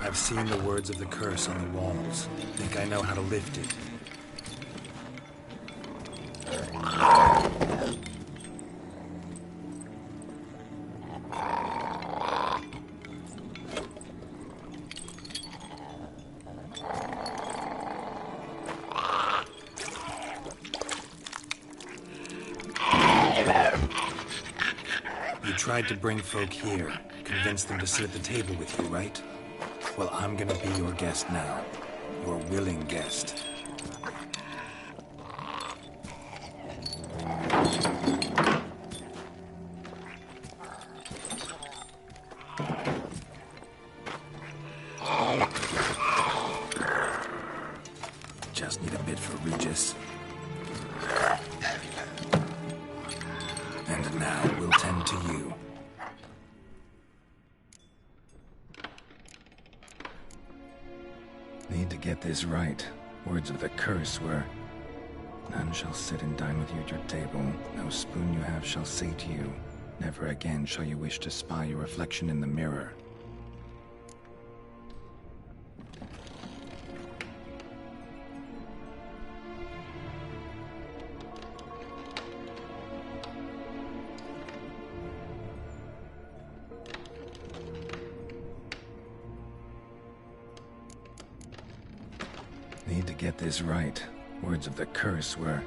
I've seen the words of the curse on the walls. Think I know how to lift it. Tried to bring folk here, convince them to sit at the table with you, right? Well, I'm gonna be your guest now. Your willing guest. Just need a bit for Regis. And now we'll tend to you. Need to get this right. Words of the curse were, none shall sit and dine with you at your table. No spoon you have shall say to you, never again shall you wish to spy your reflection in the mirror. Need to get this right. Words of the curse were,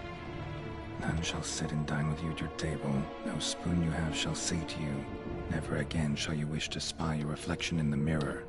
none shall sit and dine with you at your table. No spoon you have shall say to you, never again shall you wish to spy your reflection in the mirror.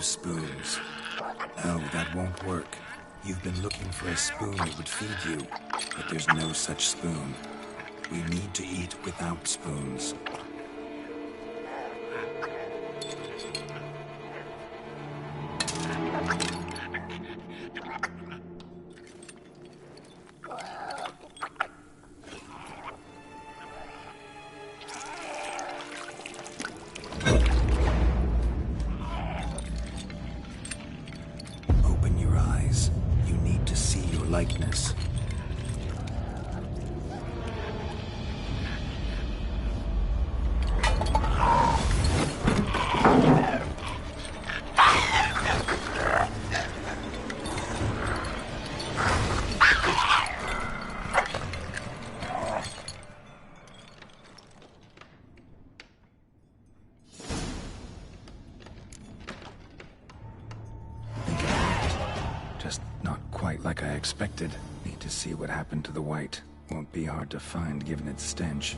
spoons. No, that won't work. You've been looking for a spoon that would feed you, but there's no such spoon. We need to eat without spoons. Open your eyes. You need to see your likeness. Just not quite like I expected. Need to see what happened to the white. Won't be hard to find given its stench.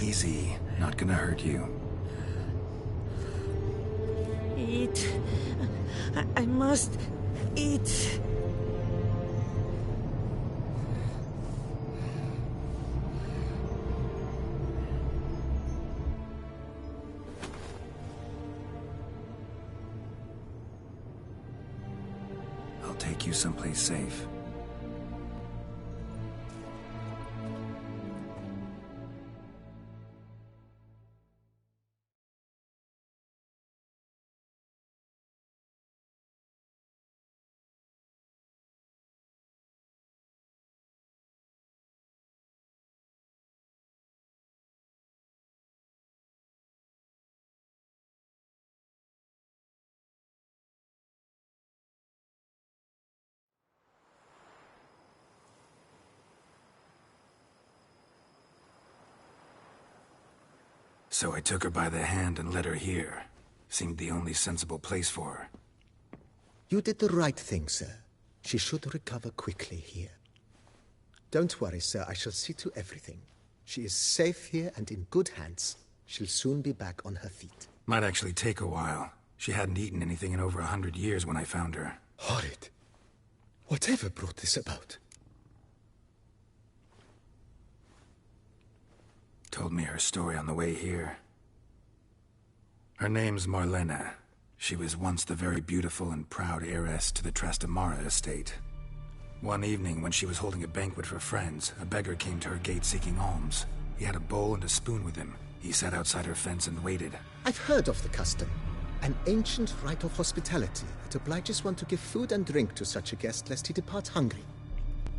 Easy. Not gonna hurt you. Eat. I must eat. I'll take you someplace safe. So I took her by the hand and led her here. Seemed the only sensible place for her. You did the right thing, sir. She should recover quickly here. Don't worry, sir. I shall see to everything. She is safe here and in good hands. She'll soon be back on her feet. Might actually take a while. She hadn't eaten anything in over 100 years when I found her. Horrid. Whatever brought this about? Told me her story on the way here. Her name's Marlena. She was once the very beautiful and proud heiress to the Trastamara estate. One evening, when she was holding a banquet for friends, a beggar came to her gate seeking alms. He had a bowl and a spoon with him. He sat outside her fence and waited. I've heard of the custom. An ancient rite of hospitality that obliges one to give food and drink to such a guest lest he depart hungry.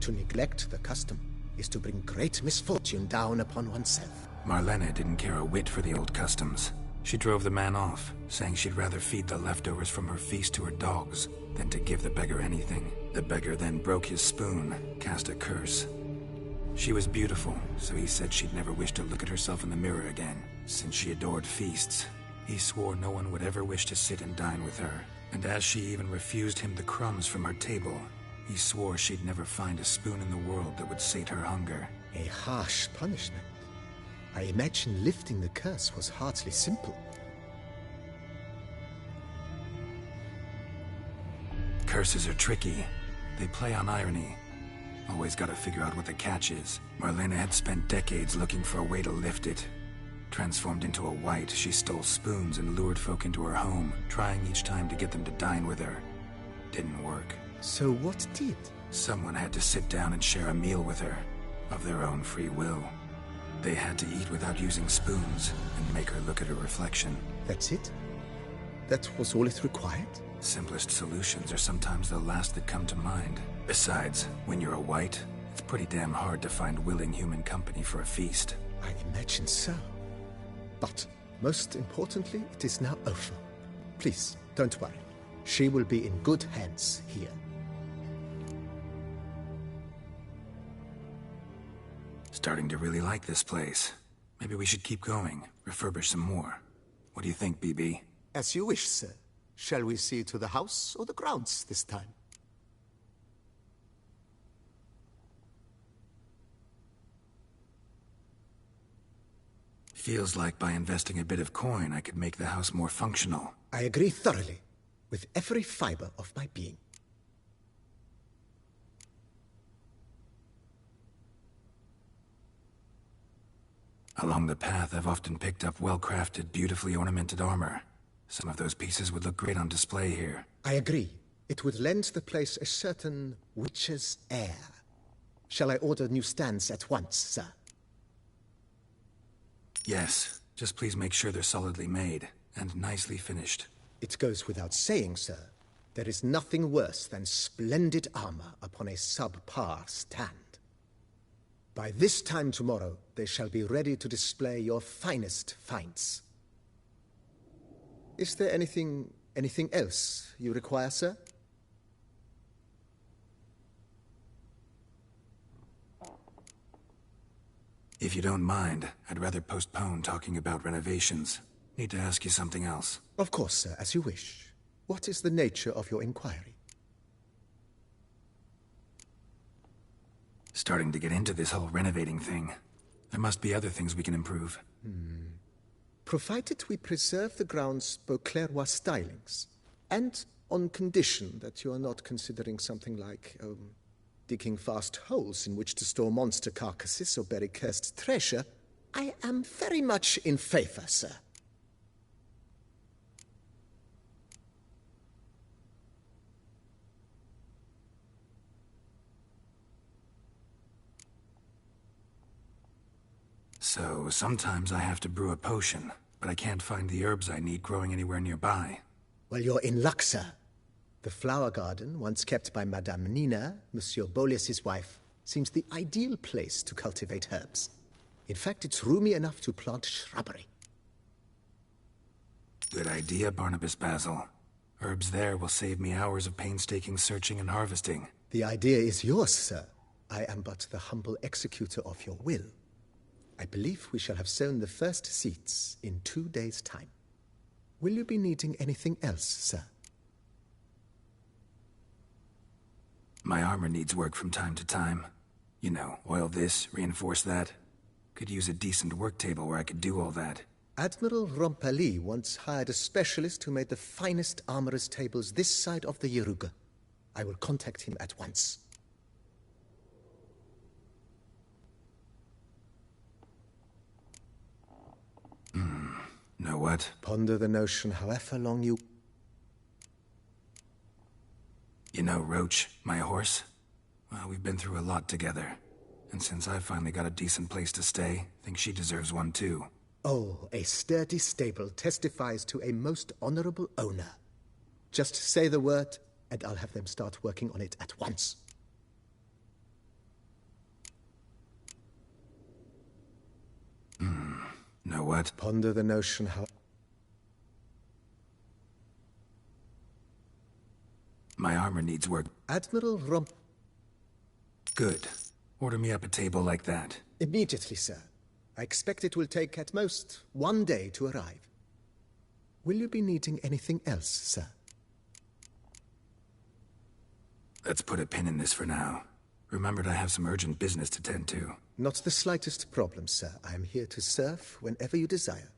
To neglect the custom is to bring great misfortune down upon oneself. Marlena didn't care a whit for the old customs. She drove the man off, saying she'd rather feed the leftovers from her feast to her dogs than to give the beggar anything. The beggar then broke his spoon, cast a curse. She was beautiful, so he said she'd never wish to look at herself in the mirror again. Since she adored feasts, he swore no one would ever wish to sit and dine with her. And as she even refused him the crumbs from her table, he swore she'd never find a spoon in the world that would sate her hunger. A harsh punishment. I imagine lifting the curse was hardly simple. Curses are tricky. They play on irony. Always gotta figure out what the catch is. Marlena had spent decades looking for a way to lift it. Transformed into a wight, she stole spoons and lured folk into her home, trying each time to get them to dine with her. Didn't work. So what did? Someone had to sit down and share a meal with her, of their own free will. They had to eat without using spoons, and make her look at her reflection. That's it? That was all it required? Simplest solutions are sometimes the last that come to mind. Besides, when you're a wight, it's pretty damn hard to find willing human company for a feast. I imagine so. But, most importantly, it is now over. Please, don't worry. She will be in good hands here. Starting to really like this place. Maybe we should keep going, refurbish some more. What do you think, BB? As you wish, sir. Shall we see to the house or the grounds this time? Feels like by investing a bit of coin, I could make the house more functional. I agree thoroughly, with every fiber of my being. Along the path, I've often picked up well-crafted, beautifully ornamented armor. Some of those pieces would look great on display here. I agree. It would lend the place a certain witch's air. Shall I order new stands at once, sir? Yes. Just please make sure they're solidly made and nicely finished. It goes without saying, sir. There is nothing worse than splendid armor upon a subpar stand. By this time tomorrow, they shall be ready to display your finest finds. Is there anything else you require, sir? If you don't mind, I'd rather postpone talking about renovations. Need to ask you something else. Of course, sir, as you wish. What is the nature of your inquiry? Starting to get into this whole renovating thing. There must be other things we can improve. Provided we preserve the ground's Beauclervois stylings, and on condition that you are not considering something like, digging vast holes in which to store monster carcasses or bury cursed treasure, I am very much in favor, sir. So, sometimes I have to brew a potion, but I can't find the herbs I need growing anywhere nearby. Well, you're in luck, sir. The flower garden, once kept by Madame Nina, Monsieur Bolis's wife, seems the ideal place to cultivate herbs. In fact, it's roomy enough to plant shrubbery. Good idea, Barnabas Basil. Herbs there will save me hours of painstaking searching and harvesting. The idea is yours, sir. I am but the humble executor of your will. I believe we shall have sown the first seeds in 2 days' time. Will you be needing anything else, sir? My armor needs work from time to time. You know, oil this, reinforce that. Could use a decent work table where I could do all that. Admiral Rompali once hired a specialist who made the finest armorer's tables this side of the Yeruga. I will contact him at once. Know what? Ponder the notion however long you... You know Roach, my horse? Well, we've been through a lot together. And since I finally got a decent place to stay, think she deserves one too. Oh, a sturdy stable testifies to a most honorable owner. Just say the word, and I'll have them start working on it at once. Know what? Ponder the notion how... My armor needs work. Admiral Rump... Good. Order me up a table like that. Immediately, sir. I expect it will take at most 1 day to arrive. Will you be needing anything else, sir? Let's put a pin in this for now. Remembered I have some urgent business to tend to. Not the slightest problem, sir. I am here to serve whenever you desire.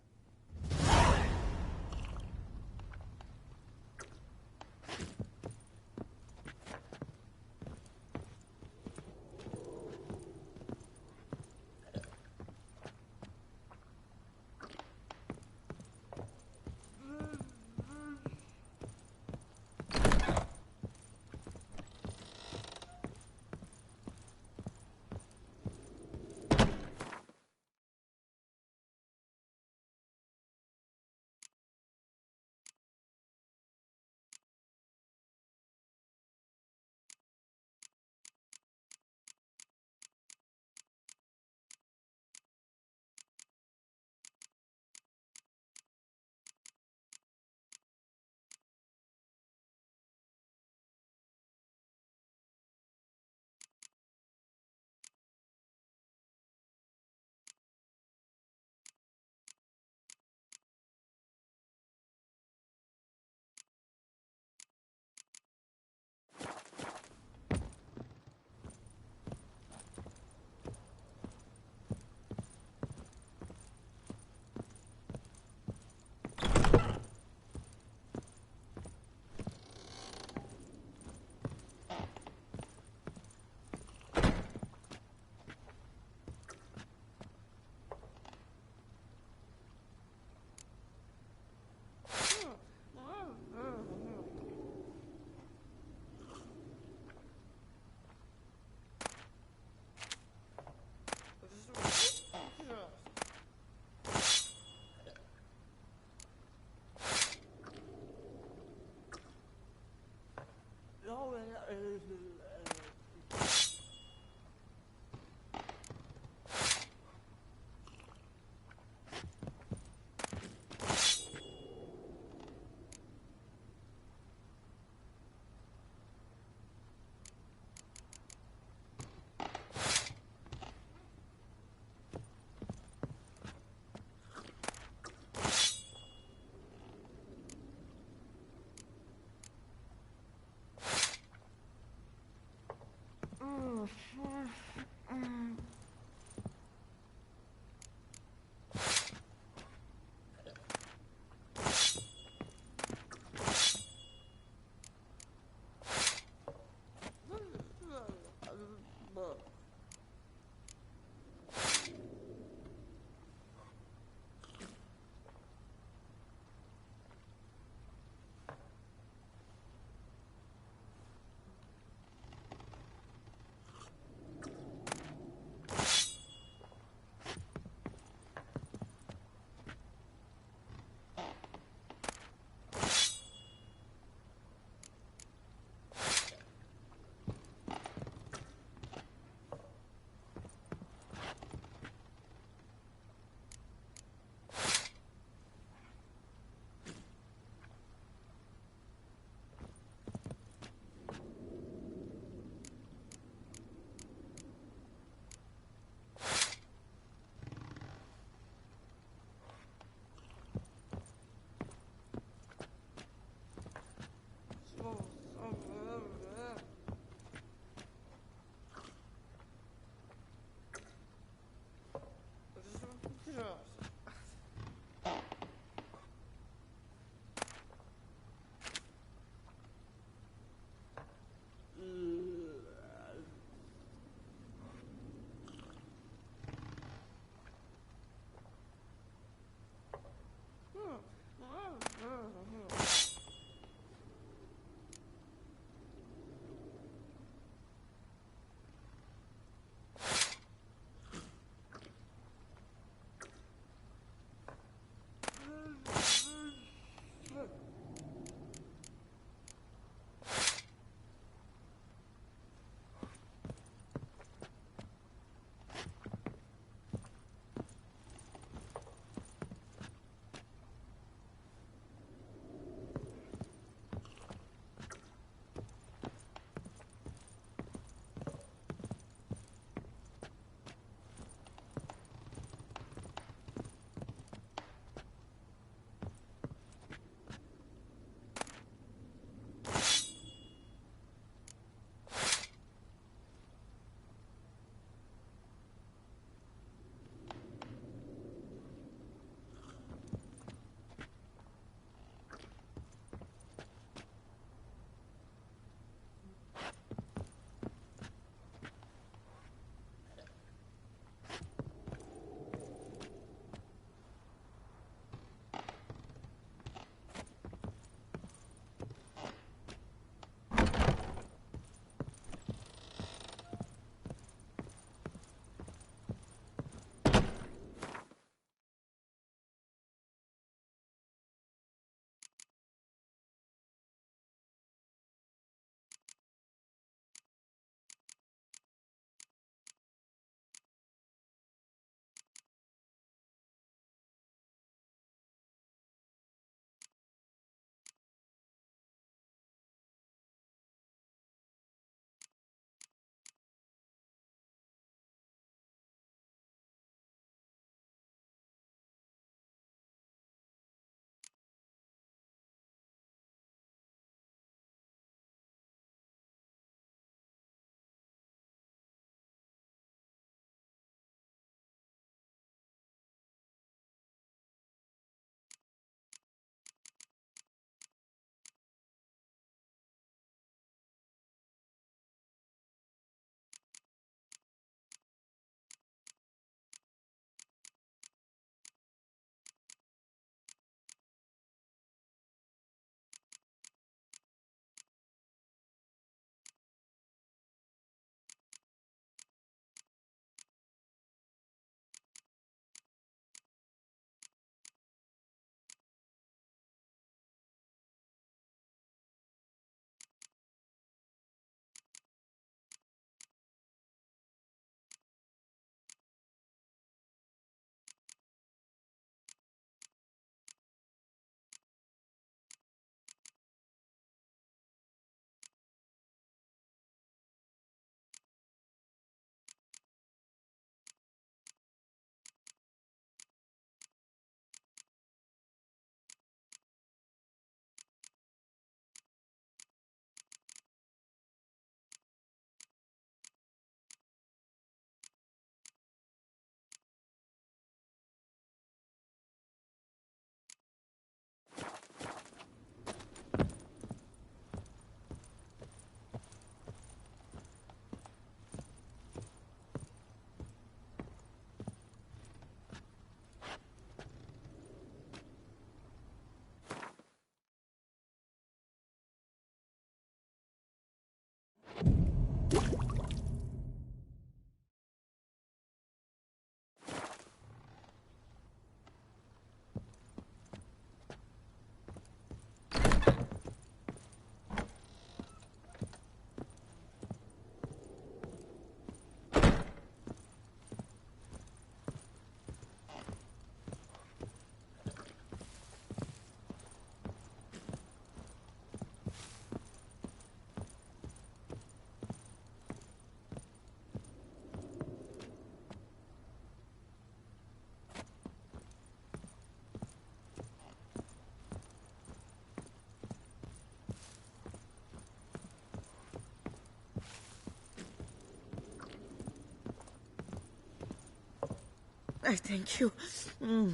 I thank you.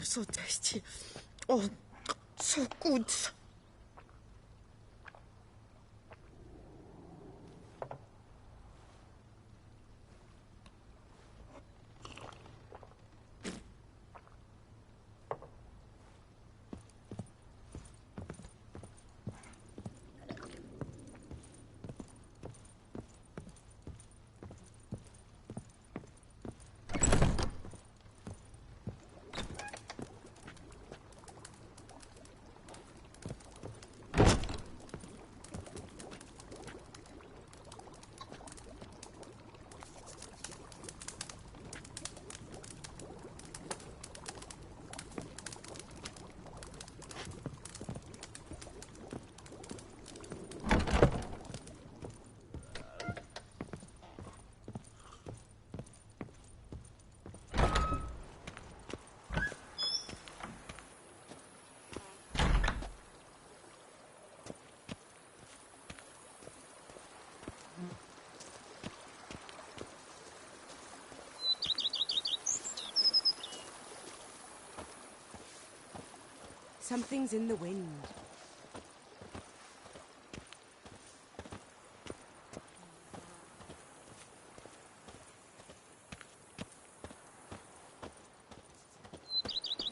So tasty. Oh, so good. Something's in the wind.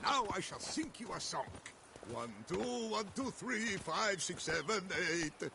Now I shall sing you a song. 1, 2, 1, 2, 3, 5, 6, 7, 8.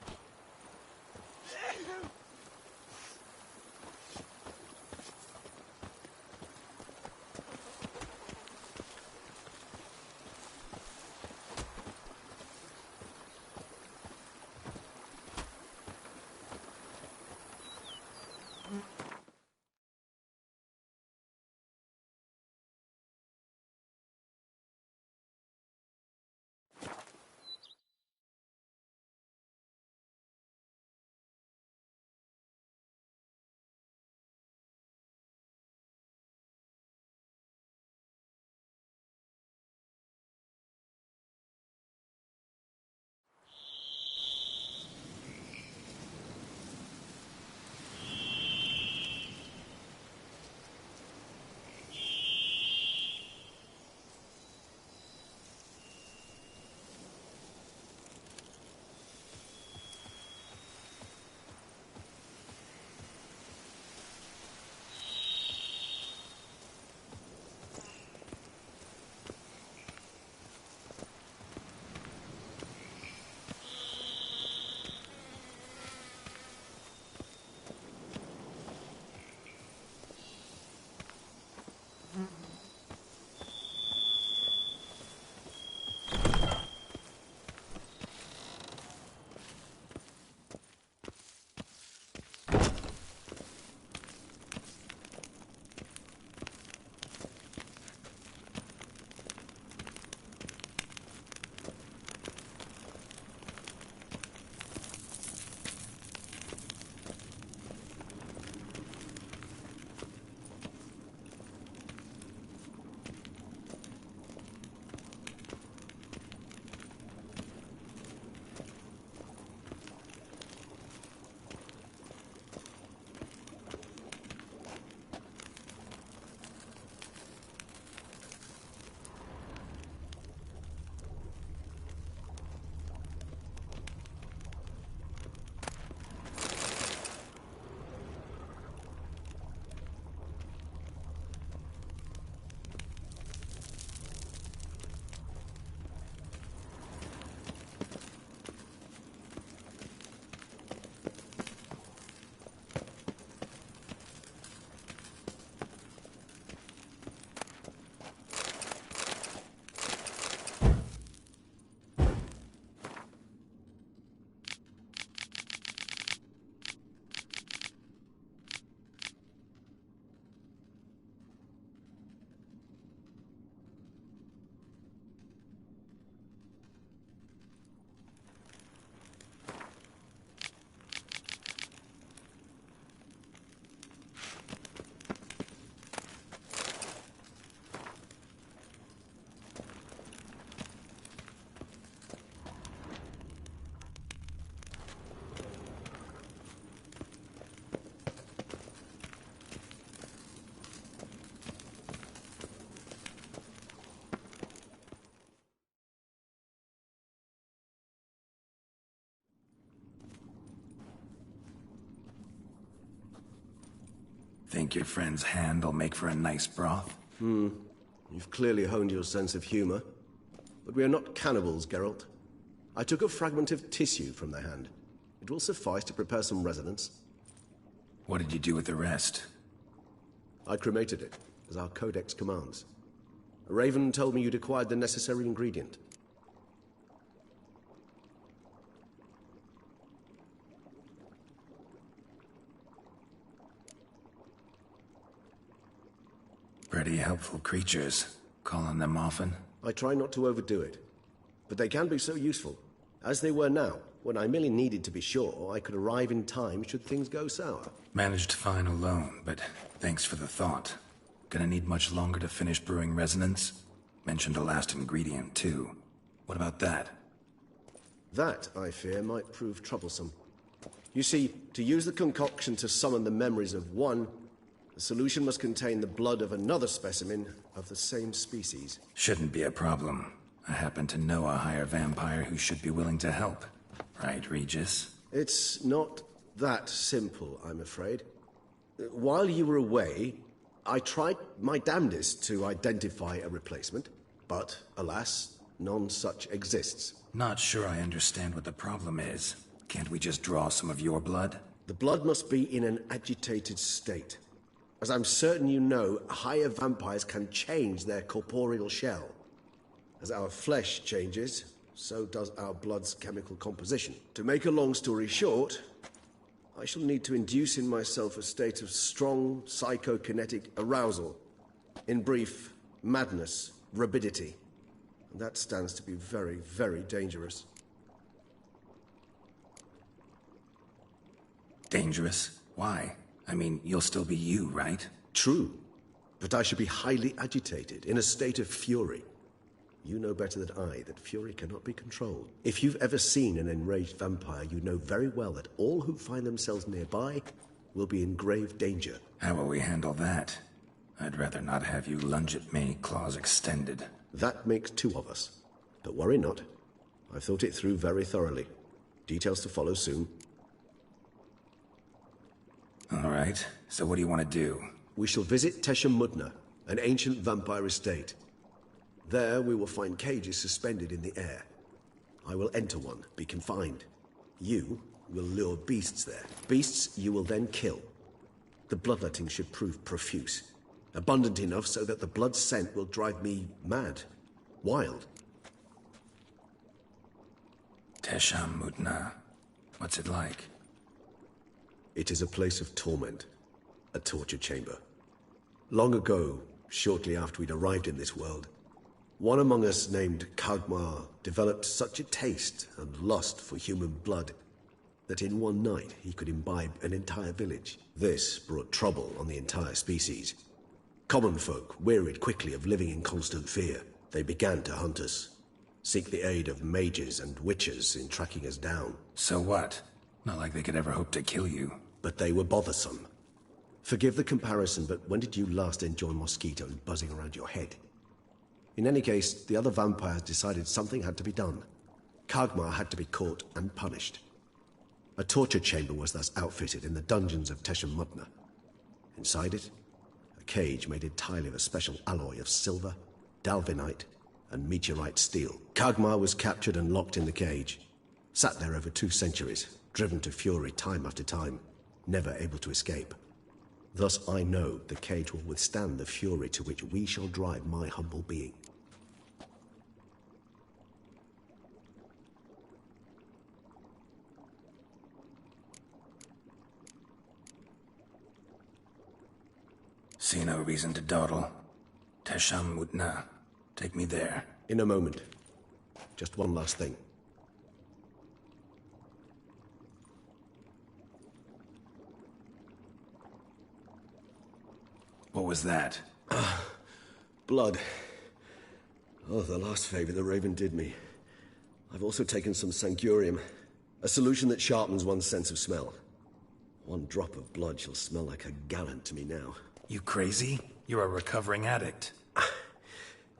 Think your friend's hand will make for a nice broth? You've clearly honed your sense of humor. But we are not cannibals, Geralt. I took a fragment of tissue from the hand. It will suffice to prepare some resonance. What did you do with the rest? I cremated it, as our codex commands. A raven told me you'd acquired the necessary ingredient. Pretty helpful creatures. Call on them often? I try not to overdo it, but they can be so useful, as they were now, when I merely needed to be sure I could arrive in time should things go sour. Managed fine alone, but thanks for the thought. Gonna need much longer to finish brewing resonance? Mentioned a last ingredient, too. What about that? That, I fear, might prove troublesome. You see, to use the concoction to summon the memories of one, the solution must contain the blood of another specimen of the same species. Shouldn't be a problem. I happen to know a higher vampire who should be willing to help. Right, Regis? It's not that simple, I'm afraid. While you were away, I tried my damnedest to identify a replacement, but alas, none such exists. Not sure I understand what the problem is. Can't we just draw some of your blood? The blood must be in an agitated state. As I'm certain you know, higher vampires can change their corporeal shell. As our flesh changes, so does our blood's chemical composition. To make a long story short, I shall need to induce in myself a state of strong psychokinetic arousal. In brief, madness, rabidity. And that stands to be very, very dangerous. Dangerous? Why? I mean, you'll still be you, right? True, but I should be highly agitated, in a state of fury. You know better than I that fury cannot be controlled. If you've ever seen an enraged vampire, you know very well that all who find themselves nearby will be in grave danger. How will we handle that? I'd rather not have you lunge at me, claws extended. That makes two of us. But worry not. I've thought it through very thoroughly. Details to follow soon. All right, so what do you want to do? We shall visit Teshamudna, an ancient vampire estate. There we will find cages suspended in the air. I will enter one, be confined. You will lure beasts there. Beasts you will then kill. The bloodletting should prove profuse. Abundant enough so that the blood scent will drive me mad. Wild. Teshamudna. What's it like? It is a place of torment. A torture chamber. Long ago, shortly after we'd arrived in this world, one among us named Kagmar developed such a taste and lust for human blood that in one night he could imbibe an entire village. This brought trouble on the entire species. Common folk wearied quickly of living in constant fear. They began to hunt us, seek the aid of mages and witches in tracking us down. So what? Not like they could ever hope to kill you. But they were bothersome. Forgive the comparison, but when did you last enjoy mosquitoes buzzing around your head? In any case, the other vampires decided something had to be done. Kagmar had to be caught and punished. A torture chamber was thus outfitted in the dungeons of Teshamudna. Inside it, a cage made entirely of a special alloy of silver, dalvinite, and meteorite steel. Kagmar was captured and locked in the cage. Sat there over 2 centuries, driven to fury time after time, never able to escape. Thus I know the cage will withstand the fury to which we shall drive my humble being. See no reason to dawdle. Teshamudna. Take me there. In a moment. Just one last thing. What was that? Blood. Oh, the last favor the Raven did me. I've also taken some Sancurium, a solution that sharpens one's sense of smell. One drop of blood shall smell like a gallon to me now. You crazy? You're a recovering addict.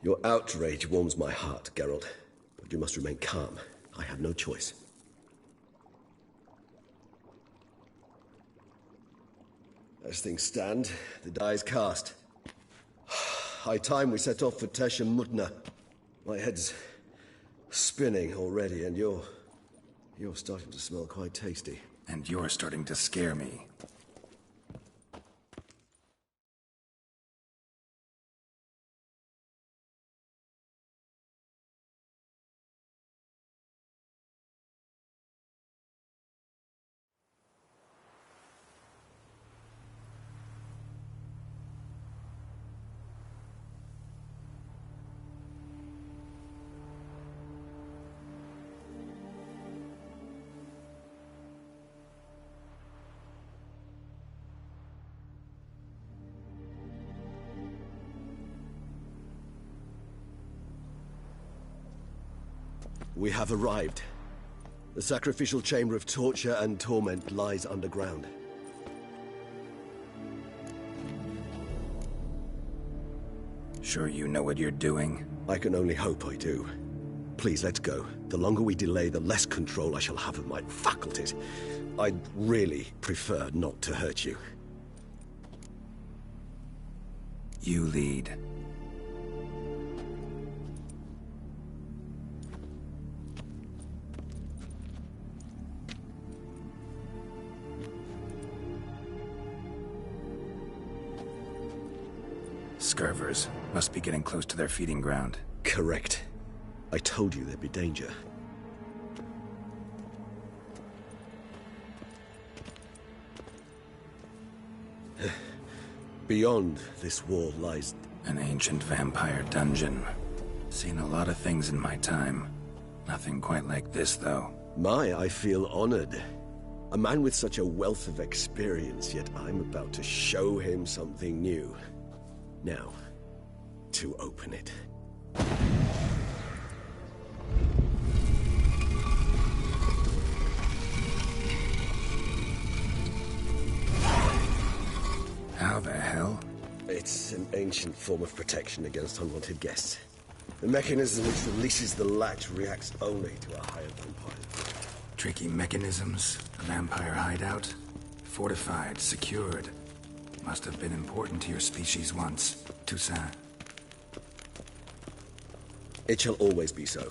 Your outrage warms my heart, Geralt. But you must remain calm. I have no choice. As things stand, the die is cast. High time we set off for Tesha Mutna. My head's spinning already, and you're starting to smell quite tasty. And you're starting to scare me. We have arrived. The sacrificial chamber of torture and torment lies underground. Sure you know what you're doing? I can only hope I do. Please, let's go. The longer we delay, the less control I shall have of my faculties. I'd really prefer not to hurt you. You lead. Scurvers must be getting close to their feeding ground. Correct. I told you there'd be danger. Beyond this wall lies... An ancient vampire dungeon. Seen a lot of things in my time. Nothing quite like this, though. I feel honored. A man with such a wealth of experience, yet I'm about to show him something new. Now, to open it. How the hell? It's an ancient form of protection against unwanted guests. The mechanism which releases the latch reacts only to a higher vampire. Tricky mechanisms, a vampire hideout. Fortified, secured. Must have been important to your species once, Toussaint. It shall always be so.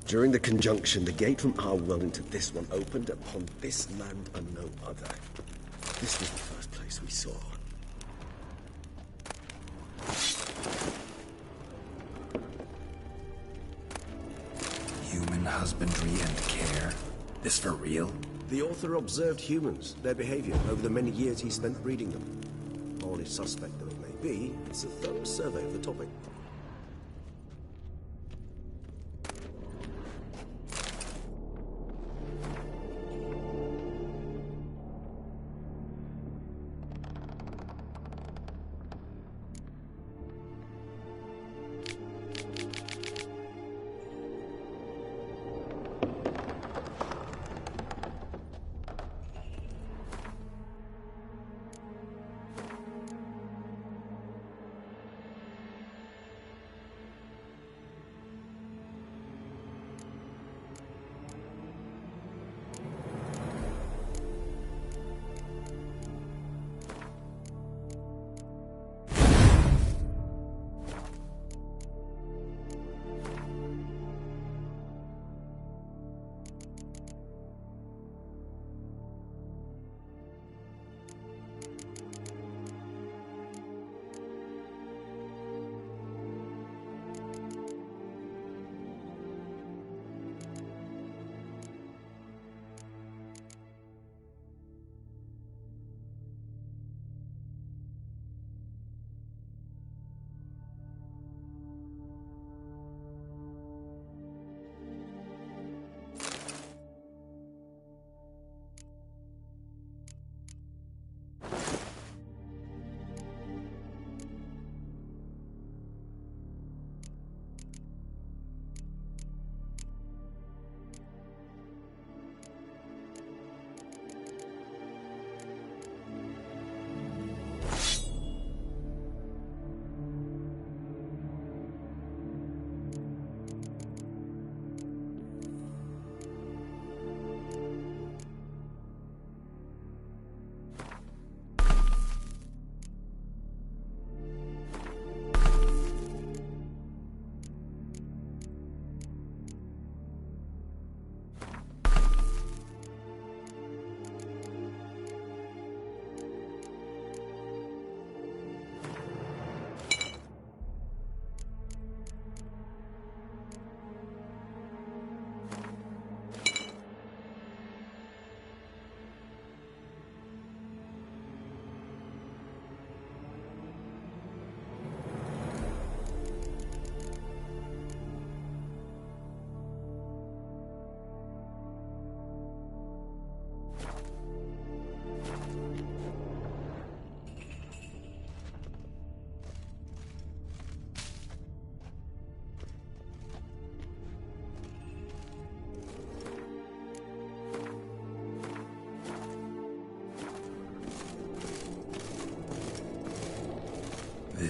During the conjunction, the gate from our world into this one opened upon this land and no other. This was the first place we saw. Human husbandry and care? This for real? The author observed humans, their behavior, over the many years he spent breeding them. Honest suspect though it may be, it's a thorough survey of the topic.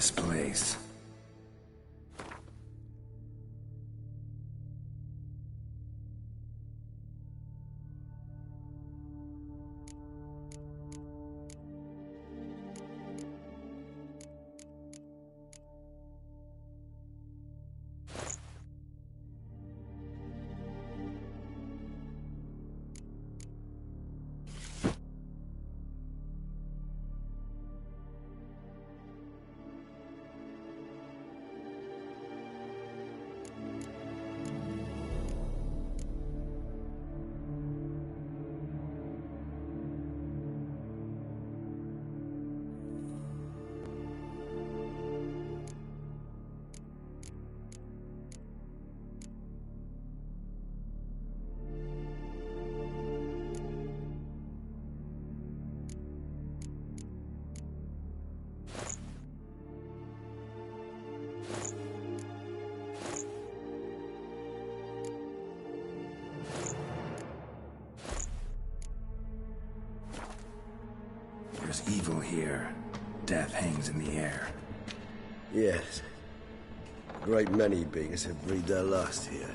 this place. There's evil here. Death hangs in the air. Yes. A great many beings have breathed their last here.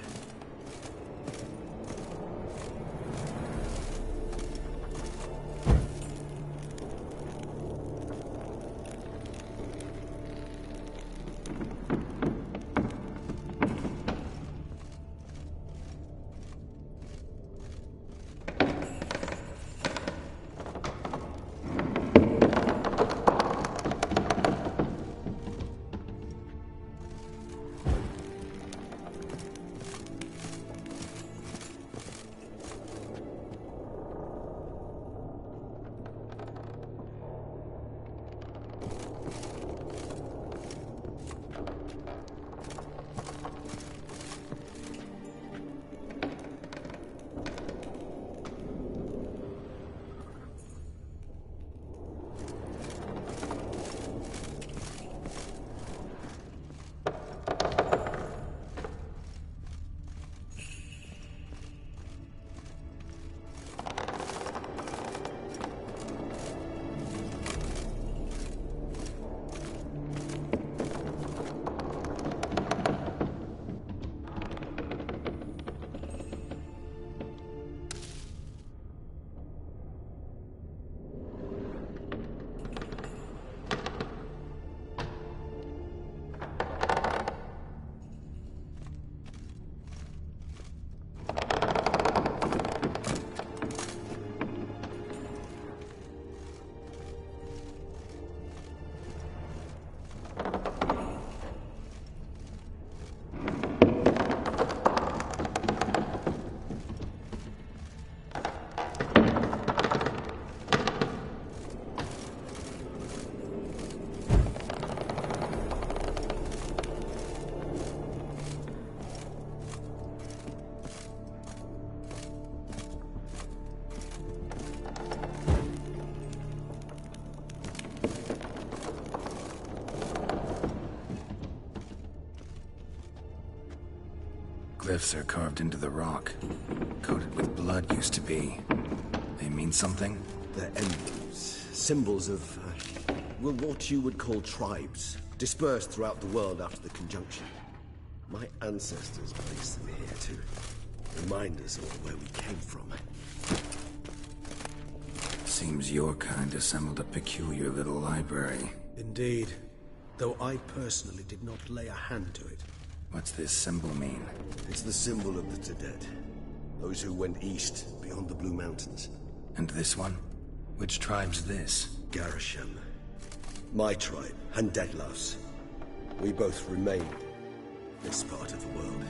Glyphs are carved into the rock. Coated with blood used to be. They mean something? They're emblems, symbols of, well, what you would call tribes, dispersed throughout the world after the conjunction. My ancestors placed them here to remind us of where we came from. Seems your kind assembled a peculiar little library. Indeed. Though I personally did not lay a hand to it. What's this symbol mean? It's the symbol of the Dead. Those who went east, beyond the Blue Mountains. And this one? Which tribe's this? Garisham. My tribe, and Detlef's. We both remain in this part of the world.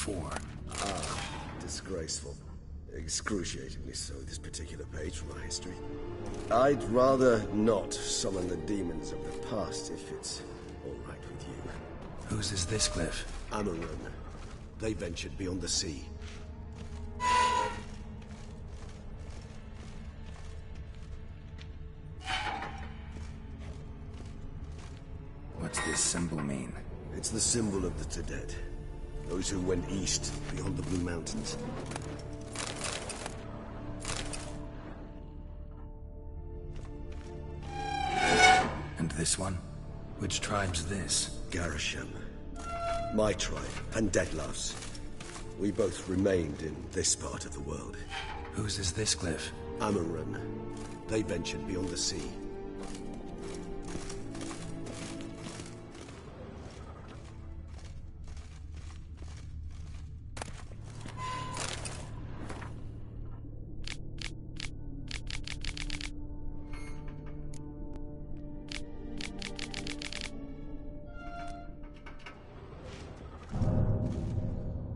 before. Disgraceful. Excruciatingly so, this particular page from our history. I'd rather not summon the demons of the past if it's all right with you. Whose is this cliff? Amaran. They ventured beyond the sea. What's this symbol mean? It's the symbol of the Dead. Those who went east, beyond the Blue Mountains. And this one? Which tribe's this? Garisham. My tribe, and Dettlaff's. We both remained in this part of the world. Whose is this cliff? Amaran. They ventured beyond the sea.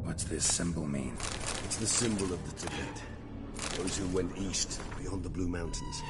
What's this symbol mean? It's the symbol of the Dead. Those who went east, beyond the Blue Mountains.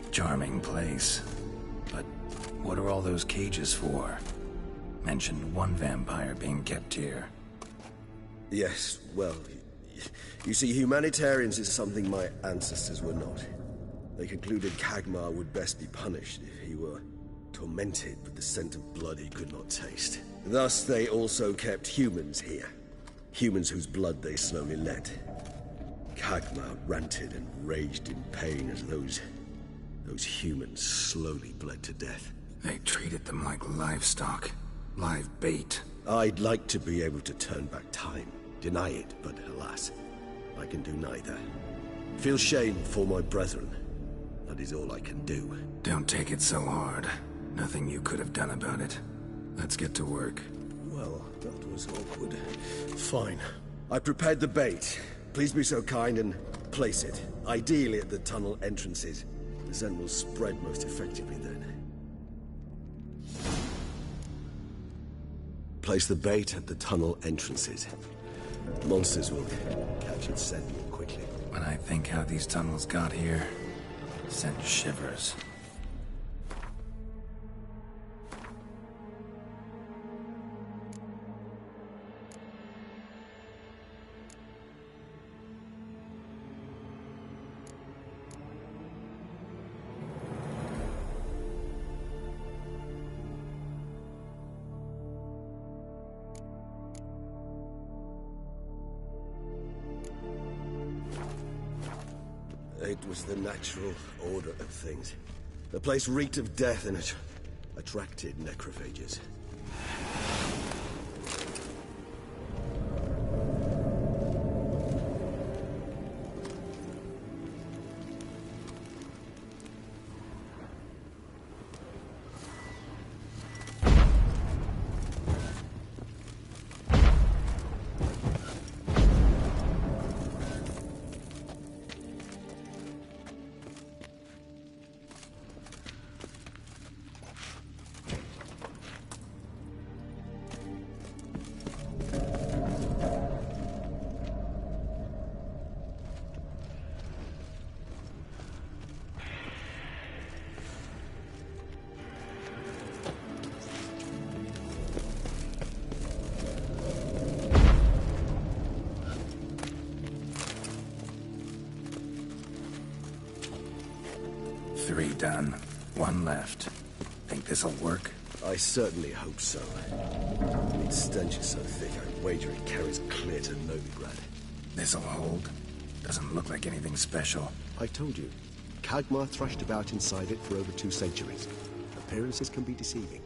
Charming place. But what are all those cages for? Mentioned one vampire being kept here. Yes, well, you see, humanitarians is something my ancestors were not. They concluded Kagmar would best be punished if he were tormented with the scent of blood he could not taste. Thus, they also kept humans here. Humans whose blood they slowly let. Kagmar ranted and raged in pain as those humans slowly bled to death. They treated them like livestock. Live bait. I'd like to be able to turn back time. Deny it, but alas, I can do neither. Feel shame for my brethren. That is all I can do. Don't take it so hard. Nothing you could have done about it. Let's get to work. Well, that was awkward. Fine. I prepared the bait. Please be so kind and place it. Ideally at the tunnel entrances. The scent will spread most effectively then. Place the bait at the tunnel entrances. Monsters will catch its scent more quickly. When I think how these tunnels got here, send shivers. It was the natural order of things. The place reeked of death and it attracted necrophages. 3 done. 1 left. Think this'll work? I certainly hope so. Its stench is so thick, I wager it carries clear to Novigrad. This'll hold. Doesn't look like anything special. I told you, Kagmar thrashed about inside it for over 2 centuries. Appearances can be deceiving.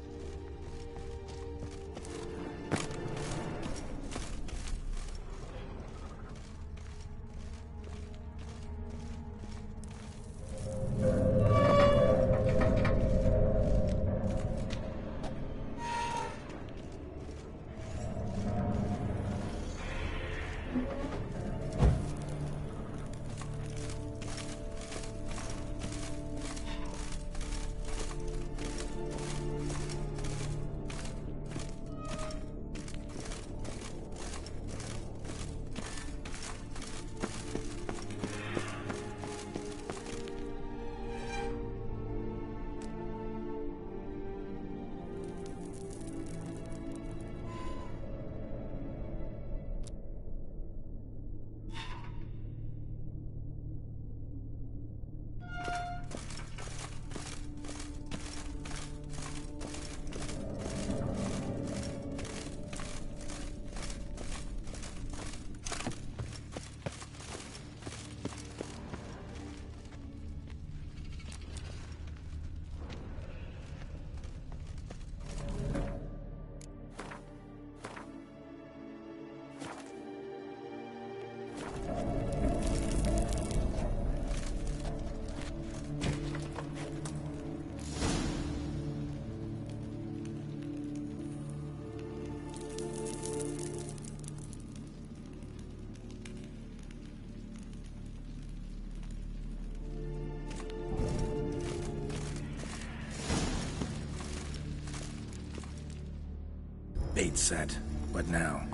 Bait set. What now?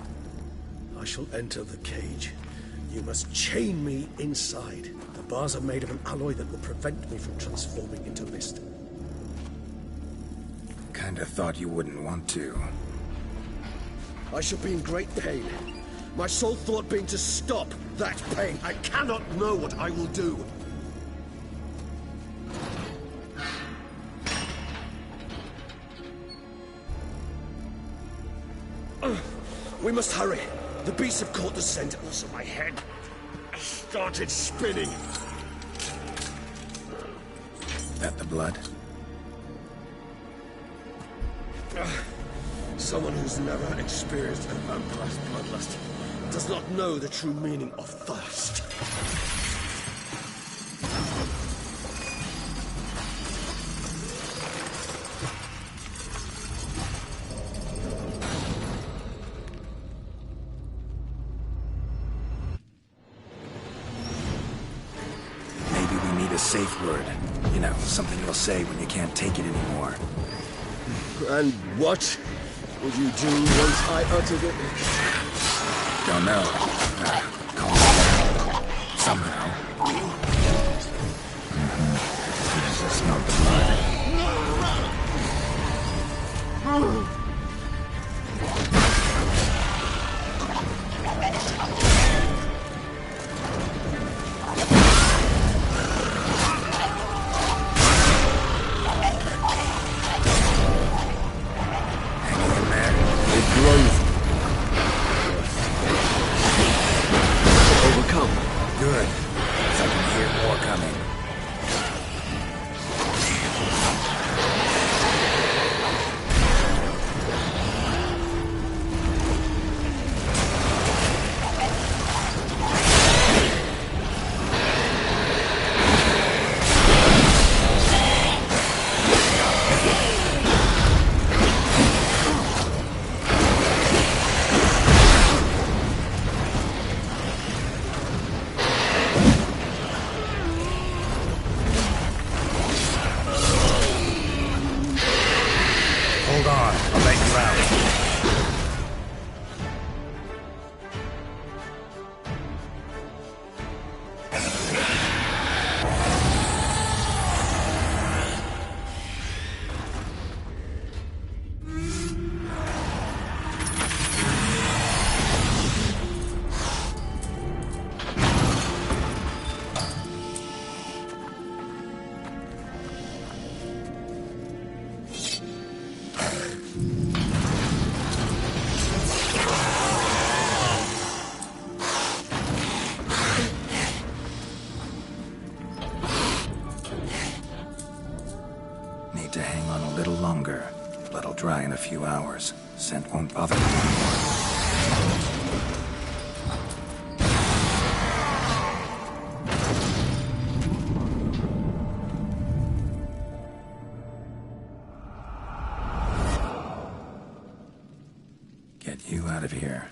I shall enter the cage. You must chain me inside. The bars are made of an alloy that will prevent me from transforming into mist. Kinda thought you wouldn't want to. I shall be in great pain. My sole thought being to stop that pain. I cannot know what I will do. We must hurry. The beasts have caught the scent. Also, my head started spinning. That the blood? Someone who's never experienced a vampire's bloodlust does not know the true meaning of thirst. Safe word. You know, something you'll say when you can't take it anymore. And what will you do once I uttered it? Don't know. Calm down. Somehow. I smelled the blood. dry in a few hours. Scent won't bother me. Get you out of here.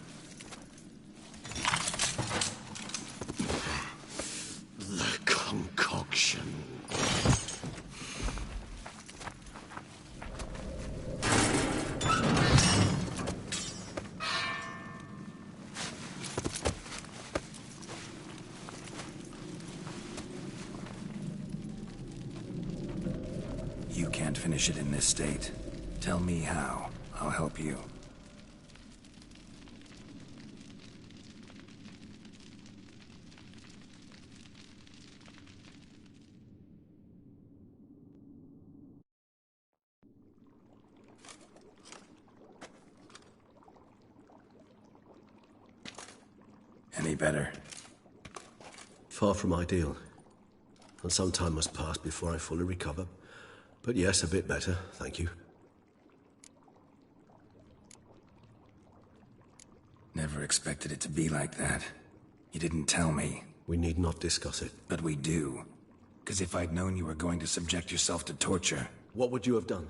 The concoction. You can't finish it in this state. Tell me how. I'll help you. Any better? Far from ideal. And some time must pass before I fully recover. But yes, a bit better, thank you. Never expected it to be like that. You didn't tell me. We need not discuss it. But we do. Because if I'd known you were going to subject yourself to torture... What would you have done?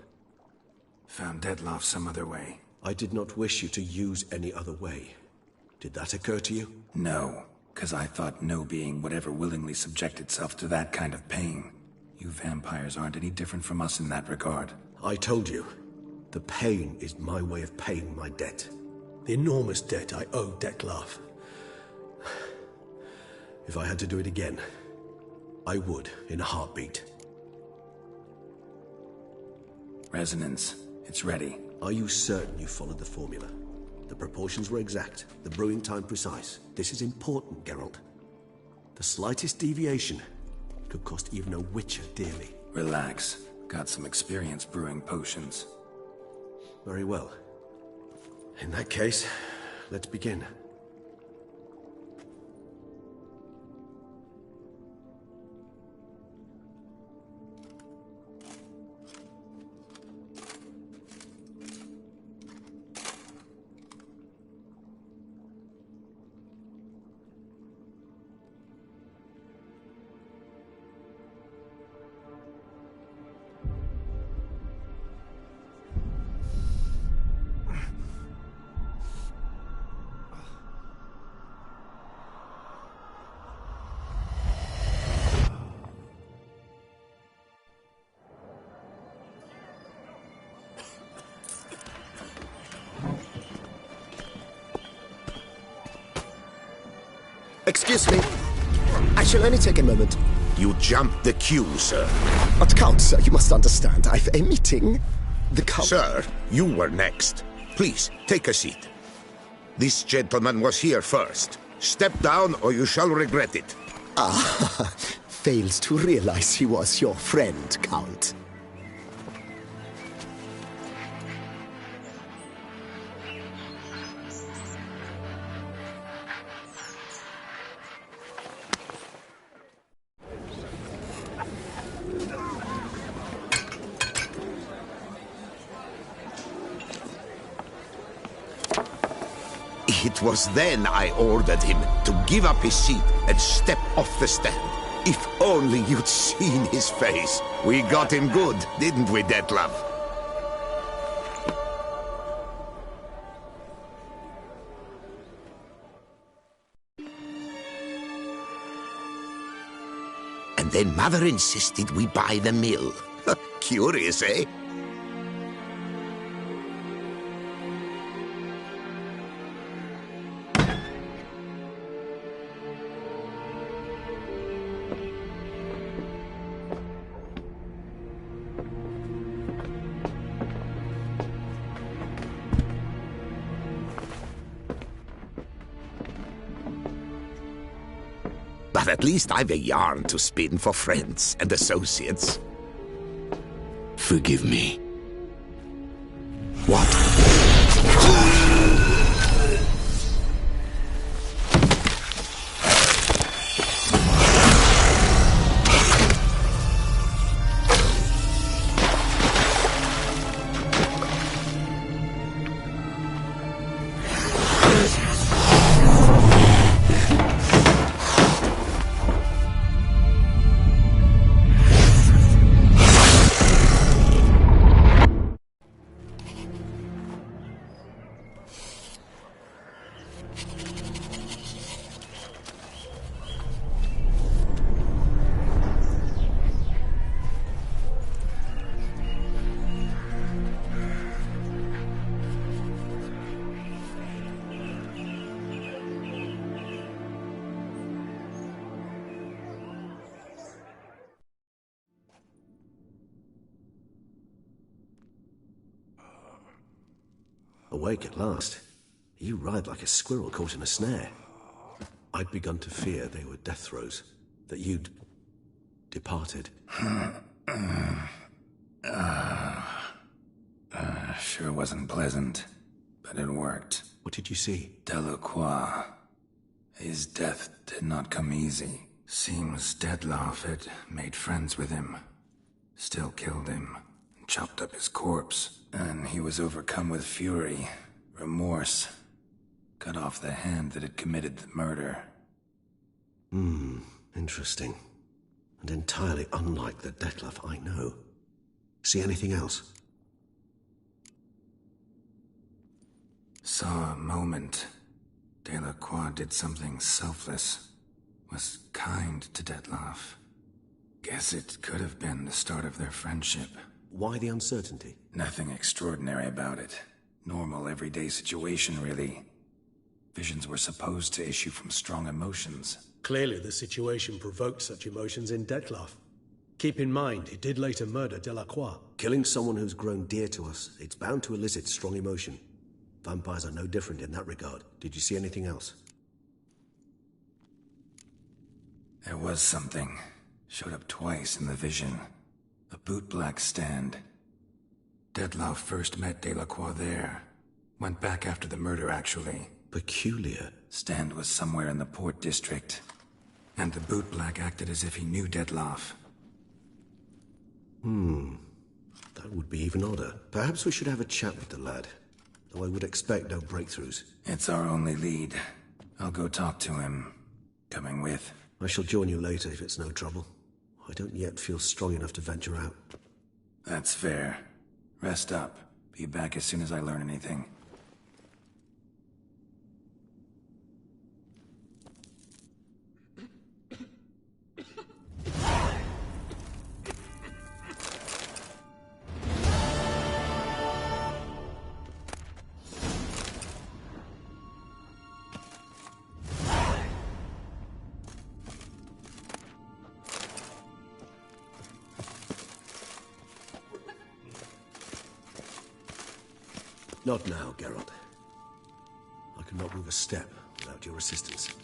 Found Detloff some other way. I did not wish you to use any other way. Did that occur to you? No, because I thought no being would ever willingly subject itself to that kind of pain. You vampires aren't any different from us in that regard. I told you, the pain is my way of paying my debt. The enormous debt I owe Detlaff. If I had to do it again, I would, in a heartbeat. Resonance. It's ready. Are you certain you followed the formula? The proportions were exact, the brewing time precise. This is important, Geralt. The slightest deviation could cost even a witcher dearly. Relax. Got some experience brewing potions. Very well. In that case, let's begin. Excuse me. I shall only take a moment. You jumped the queue, sir. But Count, sir, you must understand. I've a meeting. The Count... Sir, you were next. Please, take a seat. This gentleman was here first. Step down or you shall regret it. Ah, fails to realize he was your friend, Count. It was then I ordered him to give up his seat and step off the stand. If only you'd seen his face. We got him good, didn't we, Detlaff? And then Mother insisted we buy the mill. Curious, eh? But at least I've a yarn to spin for friends and associates. Forgive me. What? Awake at last. You writhe like a squirrel caught in a snare. I'd begun to fear they were death throes, that you'd departed. Sure wasn't pleasant, but it worked. What did you see? Delacroix. His death did not come easy. Seems Detlaff had made friends with him. Still killed him, and chopped up his corpse. And he was overcome with fury, remorse. Cut off the hand that had committed the murder. Interesting. And entirely unlike the Detlaff I know. See anything else? Saw a moment. Delacroix did something selfless. Was kind to Detlaff. Guess it could have been the start of their friendship. Why the uncertainty? Nothing extraordinary about it. Normal, everyday situation, really. Visions were supposed to issue from strong emotions. Clearly, the situation provoked such emotions in Detlaff. Keep in mind, he did later murder Delacroix. Killing someone who's grown dear to us, it's bound to elicit strong emotion. Vampires are no different in that regard. Did you see anything else? There was something. Showed up twice in the vision. A bootblack stand. Detlaff first met Delacroix there. Went back after the murder, actually. Peculiar. Stand was somewhere in the Port District. And the bootblack acted as if he knew Detlaff. That would be even odder. Perhaps we should have a chat with the lad. Though I would expect no breakthroughs. It's our only lead. I'll go talk to him. Coming with? I shall join you later if it's no trouble. I don't yet feel strong enough to venture out. That's fair. Rest up. Be back as soon as I learn anything. Not now, Geralt. I cannot move a step without your assistance.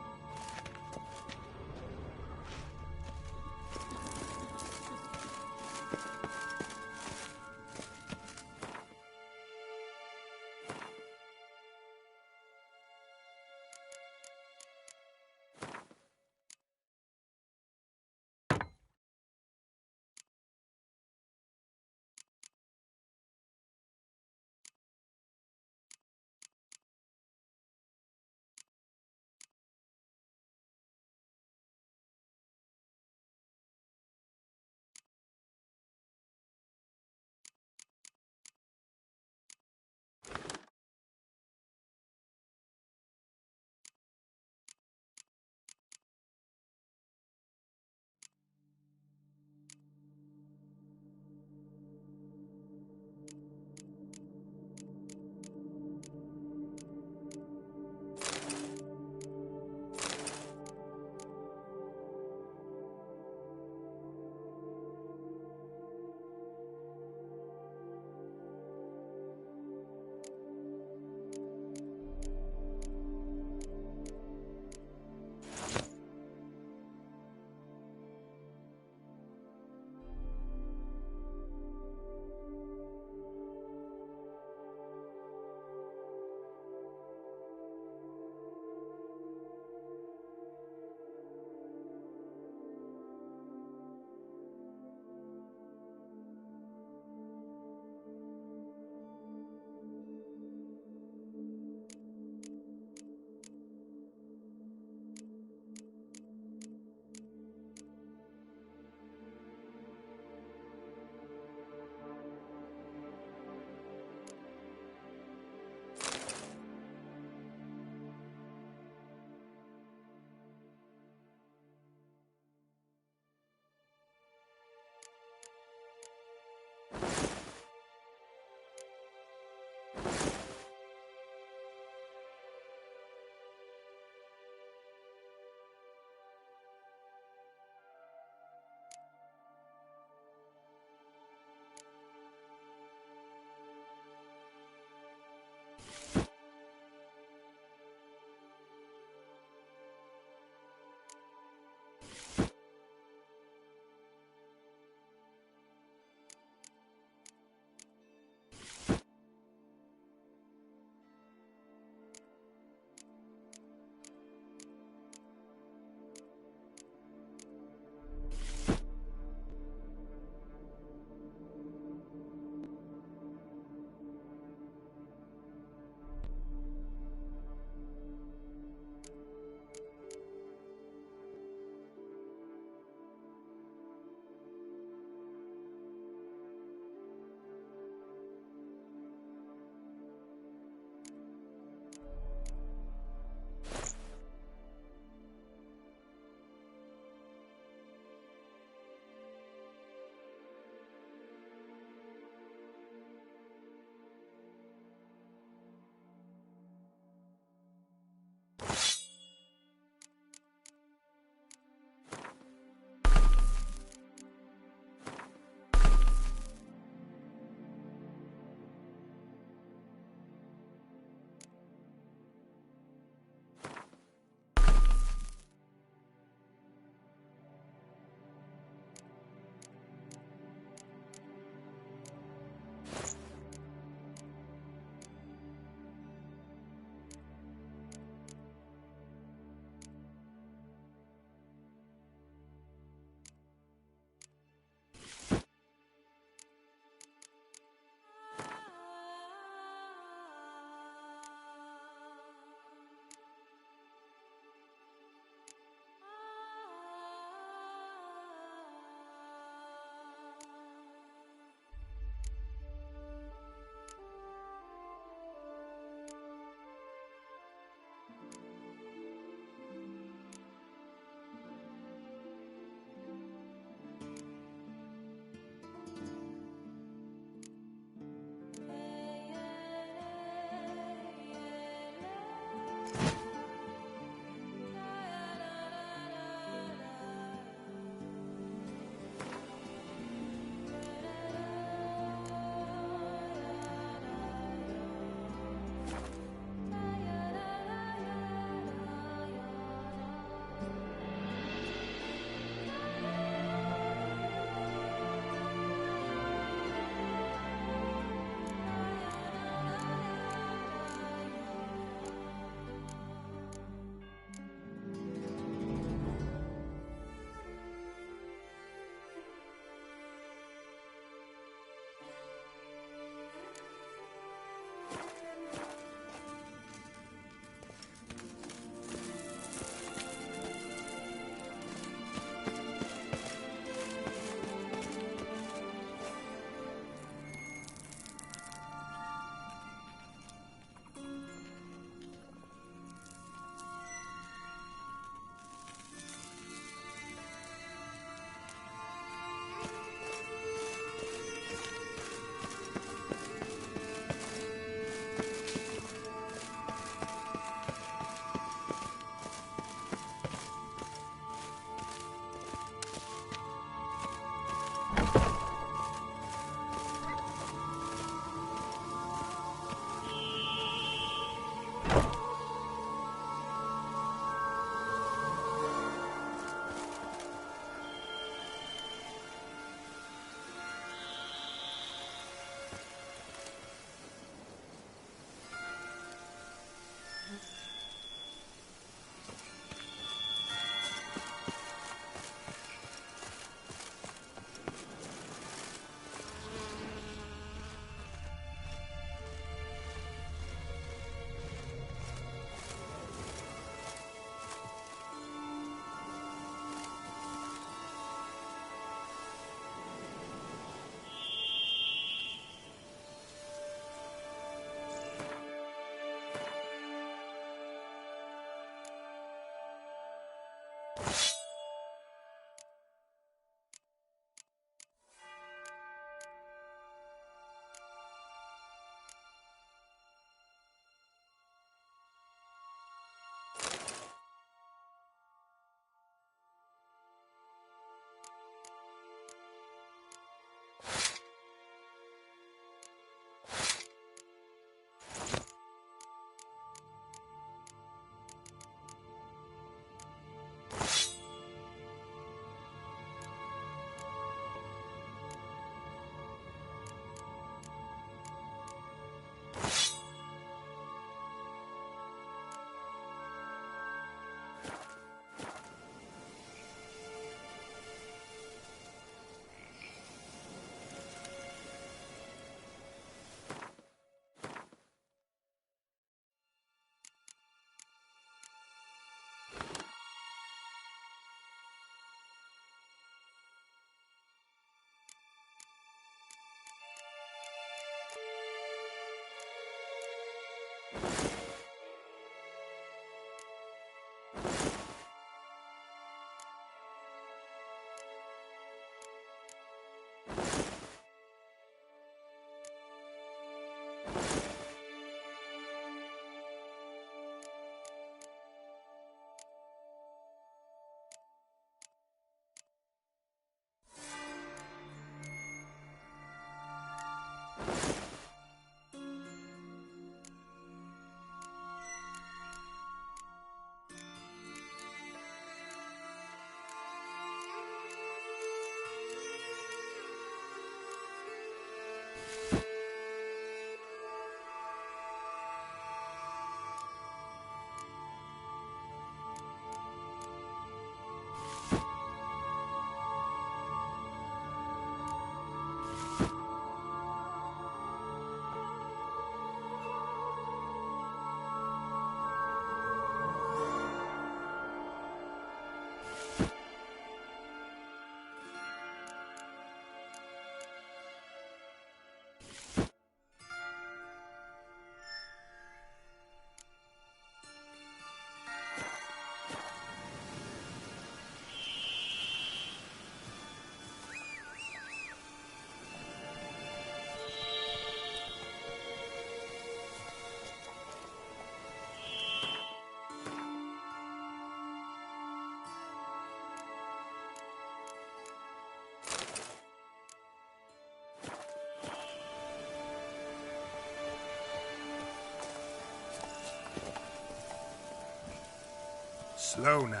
Slow now.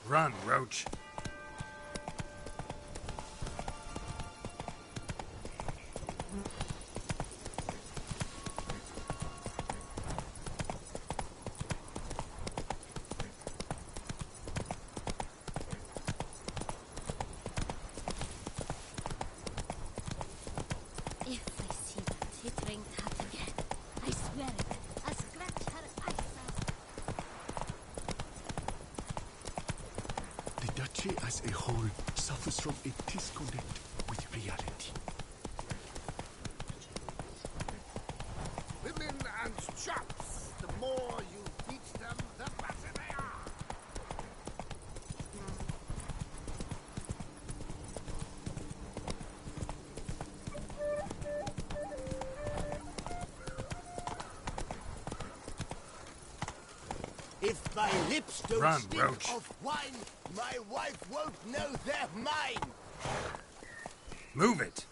Run, Roach. If I see that tittering cat again, I swear it, I'll scratch her eyes out. The Duchy as a whole suffers from a disconnect with reality. Women and chaps, the more you teach them, the better they are. If my lips don't Run, stink Roach. of wine, my wife won't know they're mine. Move it.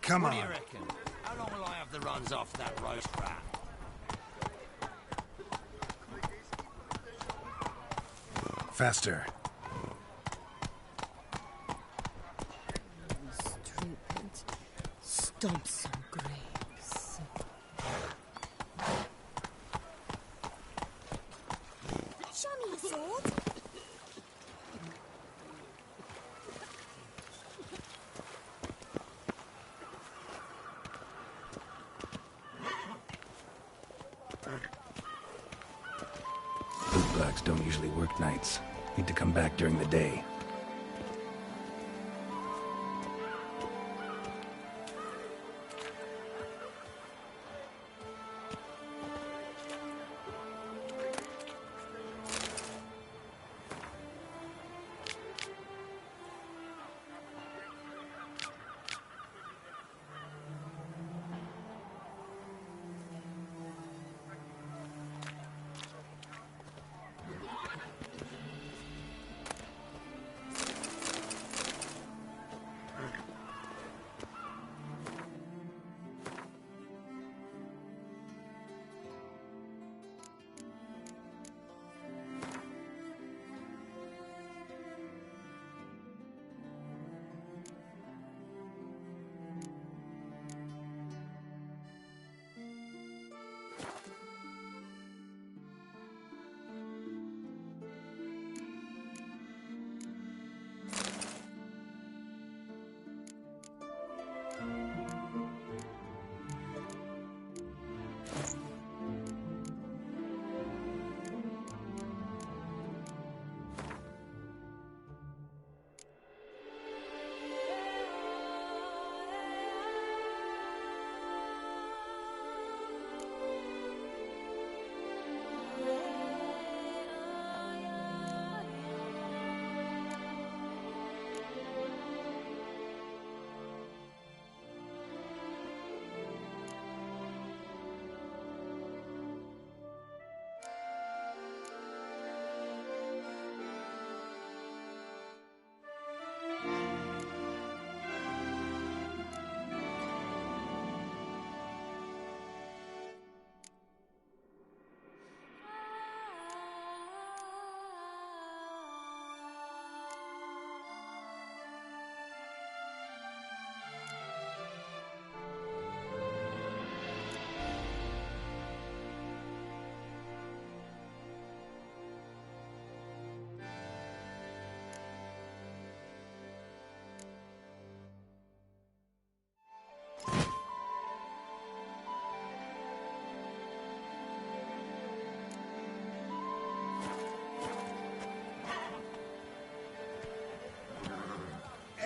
Come What do on. you reckon? How long will I have the runs off that roast rat? Faster. Stupid. Stomp some grapes. Show me your sword. Bootblacks don't usually work nights. Need to come back during the day.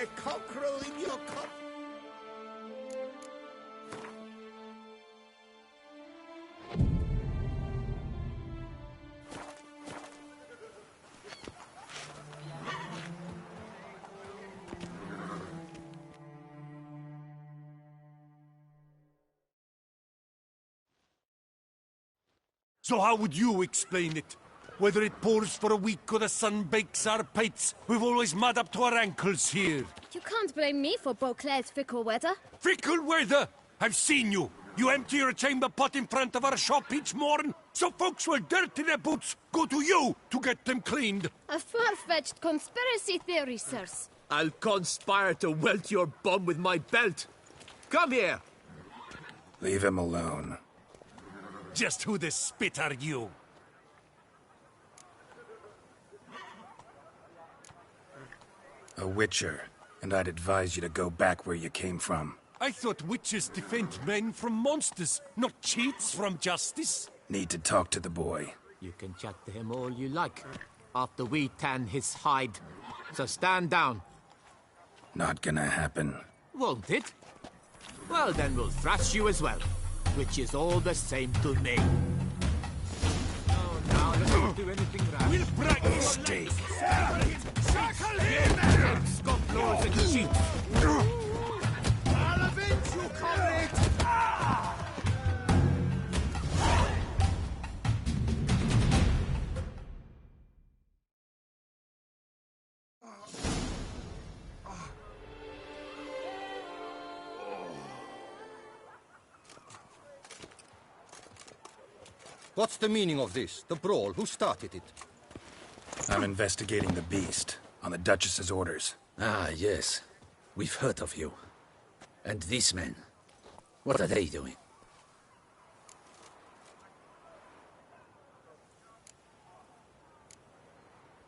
A cockerel in your cup. So how would you explain it? Whether it pours for a week or the sun bakes our pates, we've always mud up to our ankles here. You can't blame me for Beauclair's fickle weather. Fickle weather? I've seen you. You empty your chamber pot in front of our shop each morn, so folks will dirty their boots, go to you to get them cleaned. A far-fetched conspiracy theory, sirs. I'll conspire to welt your bum with my belt. Come here. Leave him alone. Just who the spit are you? A witcher, and I'd advise you to go back where you came from. I thought witches defend men from monsters, not cheats from justice. Need to talk to the boy. You can chat to him all you like, after we tan his hide. So stand down. Not gonna happen. Won't it? Well, then we'll thrash you as well, which is all the same to me. Oh, now let's not do anything rash. We'll break his stake. Circle him! Scott blows and cheats. I'll avenge you, comrade! What's the meaning of this? The brawl? Who started it? I'm investigating the beast, on the Duchess's orders. Ah, yes. We've heard of you. And these men, what are they doing?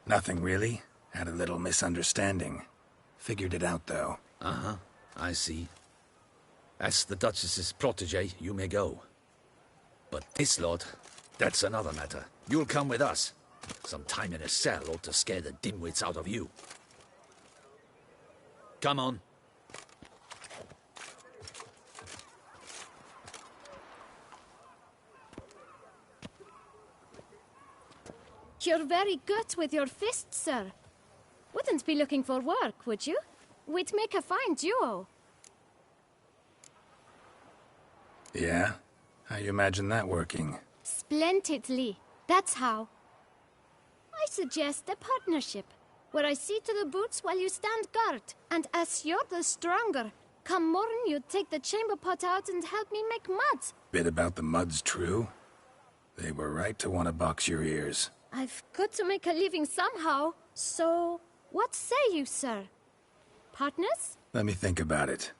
Nothing really. Had a little misunderstanding. Figured it out, though. Uh-huh, I see. As the Duchess's protege, you may go. But this lot, that's another matter. You'll come with us. Some time in a cell ought to scare the dimwits out of you. Come on. You're very good with your fists, sir. Wouldn't be looking for work, would you? We'd make a fine duo. Yeah? How you imagine that working? Splendidly. That's how. I suggest a partnership, where I see to the boots while you stand guard. And as you're the stronger, come morn you take the chamber pot out and help me make mud. Bit about the mud's true? They were right to want to box your ears. I've got to make a living somehow, so what say you, sir? Partners? Let me think about it.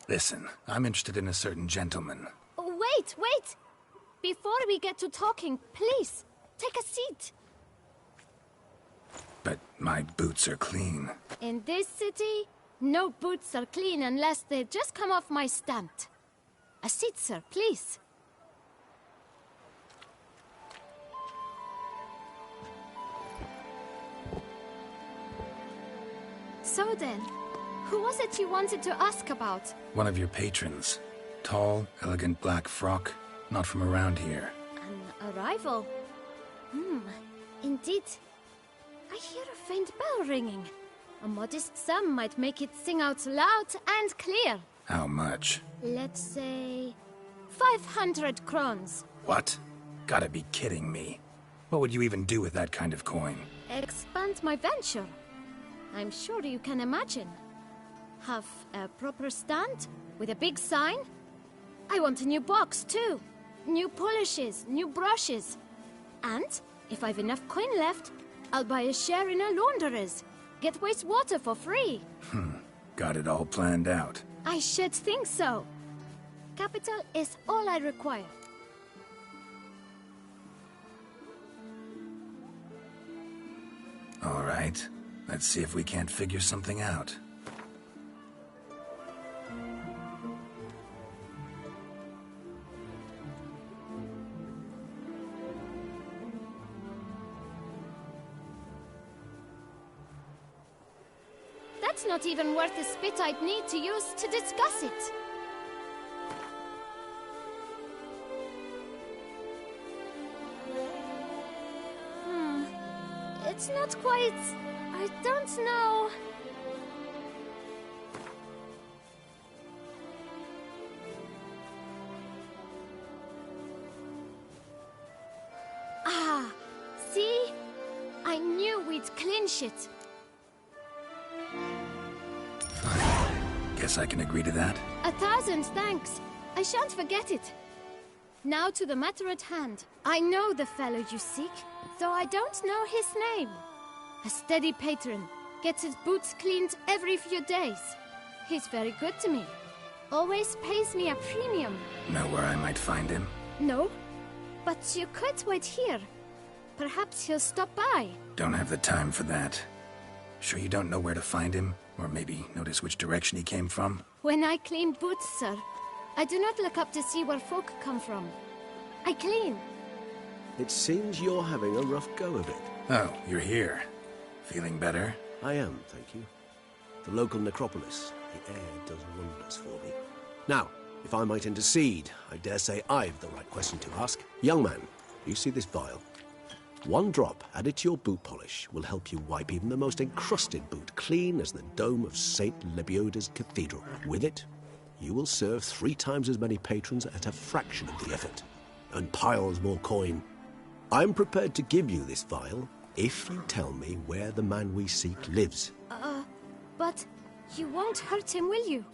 Listen, I'm interested in a certain gentleman. Oh, wait! Before we get to talking, please, take a seat. But my boots are clean. In this city, no boots are clean unless they just come off my stant. A seat, sir, please. So then, who was it you wanted to ask about? One of your patrons. Tall, elegant black frock. Not from around here. An arrival? Indeed. I hear a faint bell ringing. A modest sum might make it sing out loud and clear. How much? Let's say 500 crowns. What? Gotta be kidding me. What would you even do with that kind of coin? Expand my venture. I'm sure you can imagine. Have a proper stand with a big sign. I want a new box too. New polishes, new brushes. And if I've enough coin left, I'll buy a share in a launderer's. Get wastewater for free. Got it all planned out. I should think so. Capital is all I require. All right. Let's see if we can't figure something out. That's not even worth the spit I'd need to use to discuss it. It's not quite... I don't know... polish it. Fine. Guess I can agree to that. 1,000 thanks. I shan't forget it. Now to the matter at hand. I know the fellow you seek, though I don't know his name. A steady patron. Gets his boots cleaned every few days. He's very good to me. Always pays me a premium. Know where I might find him? No, but you could wait here. Perhaps he'll stop by. Don't have the time for that. Sure you don't know where to find him? Or maybe notice which direction he came from? When I clean boots, sir, I do not look up to see where folk come from. I clean. It seems you're having a rough go of it. Oh, you're here. Feeling better? I am, thank you. The local necropolis. The air does wonders for me. Now, if I might intercede, I dare say I've the right question to ask. Young man, you see this vial? One drop added to your boot polish will help you wipe even the most encrusted boot clean as the dome of St. Lebioda's cathedral. With it, you will serve 3 times as many patrons at a fraction of the effort, and piles more coin. I'm prepared to give you this vial if you tell me where the man we seek lives. But you won't hurt him, will you?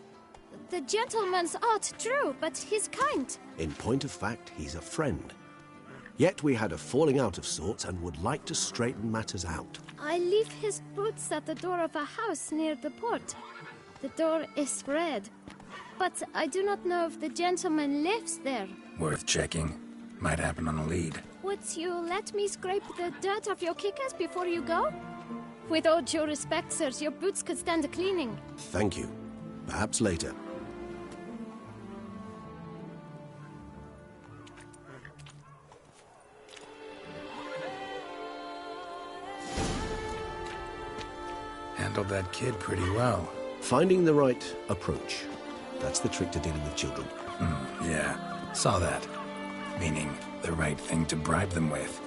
The gentleman's odd, true, but he's kind. In point of fact, he's a friend. Yet we had a falling out of sorts and would like to straighten matters out. I leave his boots at the door of a house near the port. The door is red, but I do not know if the gentleman lives there. Worth checking. Might happen on a lead. Would you let me scrape the dirt off your kickers before you go? With all due respect, sirs, your boots could stand a cleaning. Thank you. Perhaps later. Handled that kid pretty well. Finding the right approach. That's the trick to dealing with children. Yeah, saw that. Meaning, the right thing to bribe them with.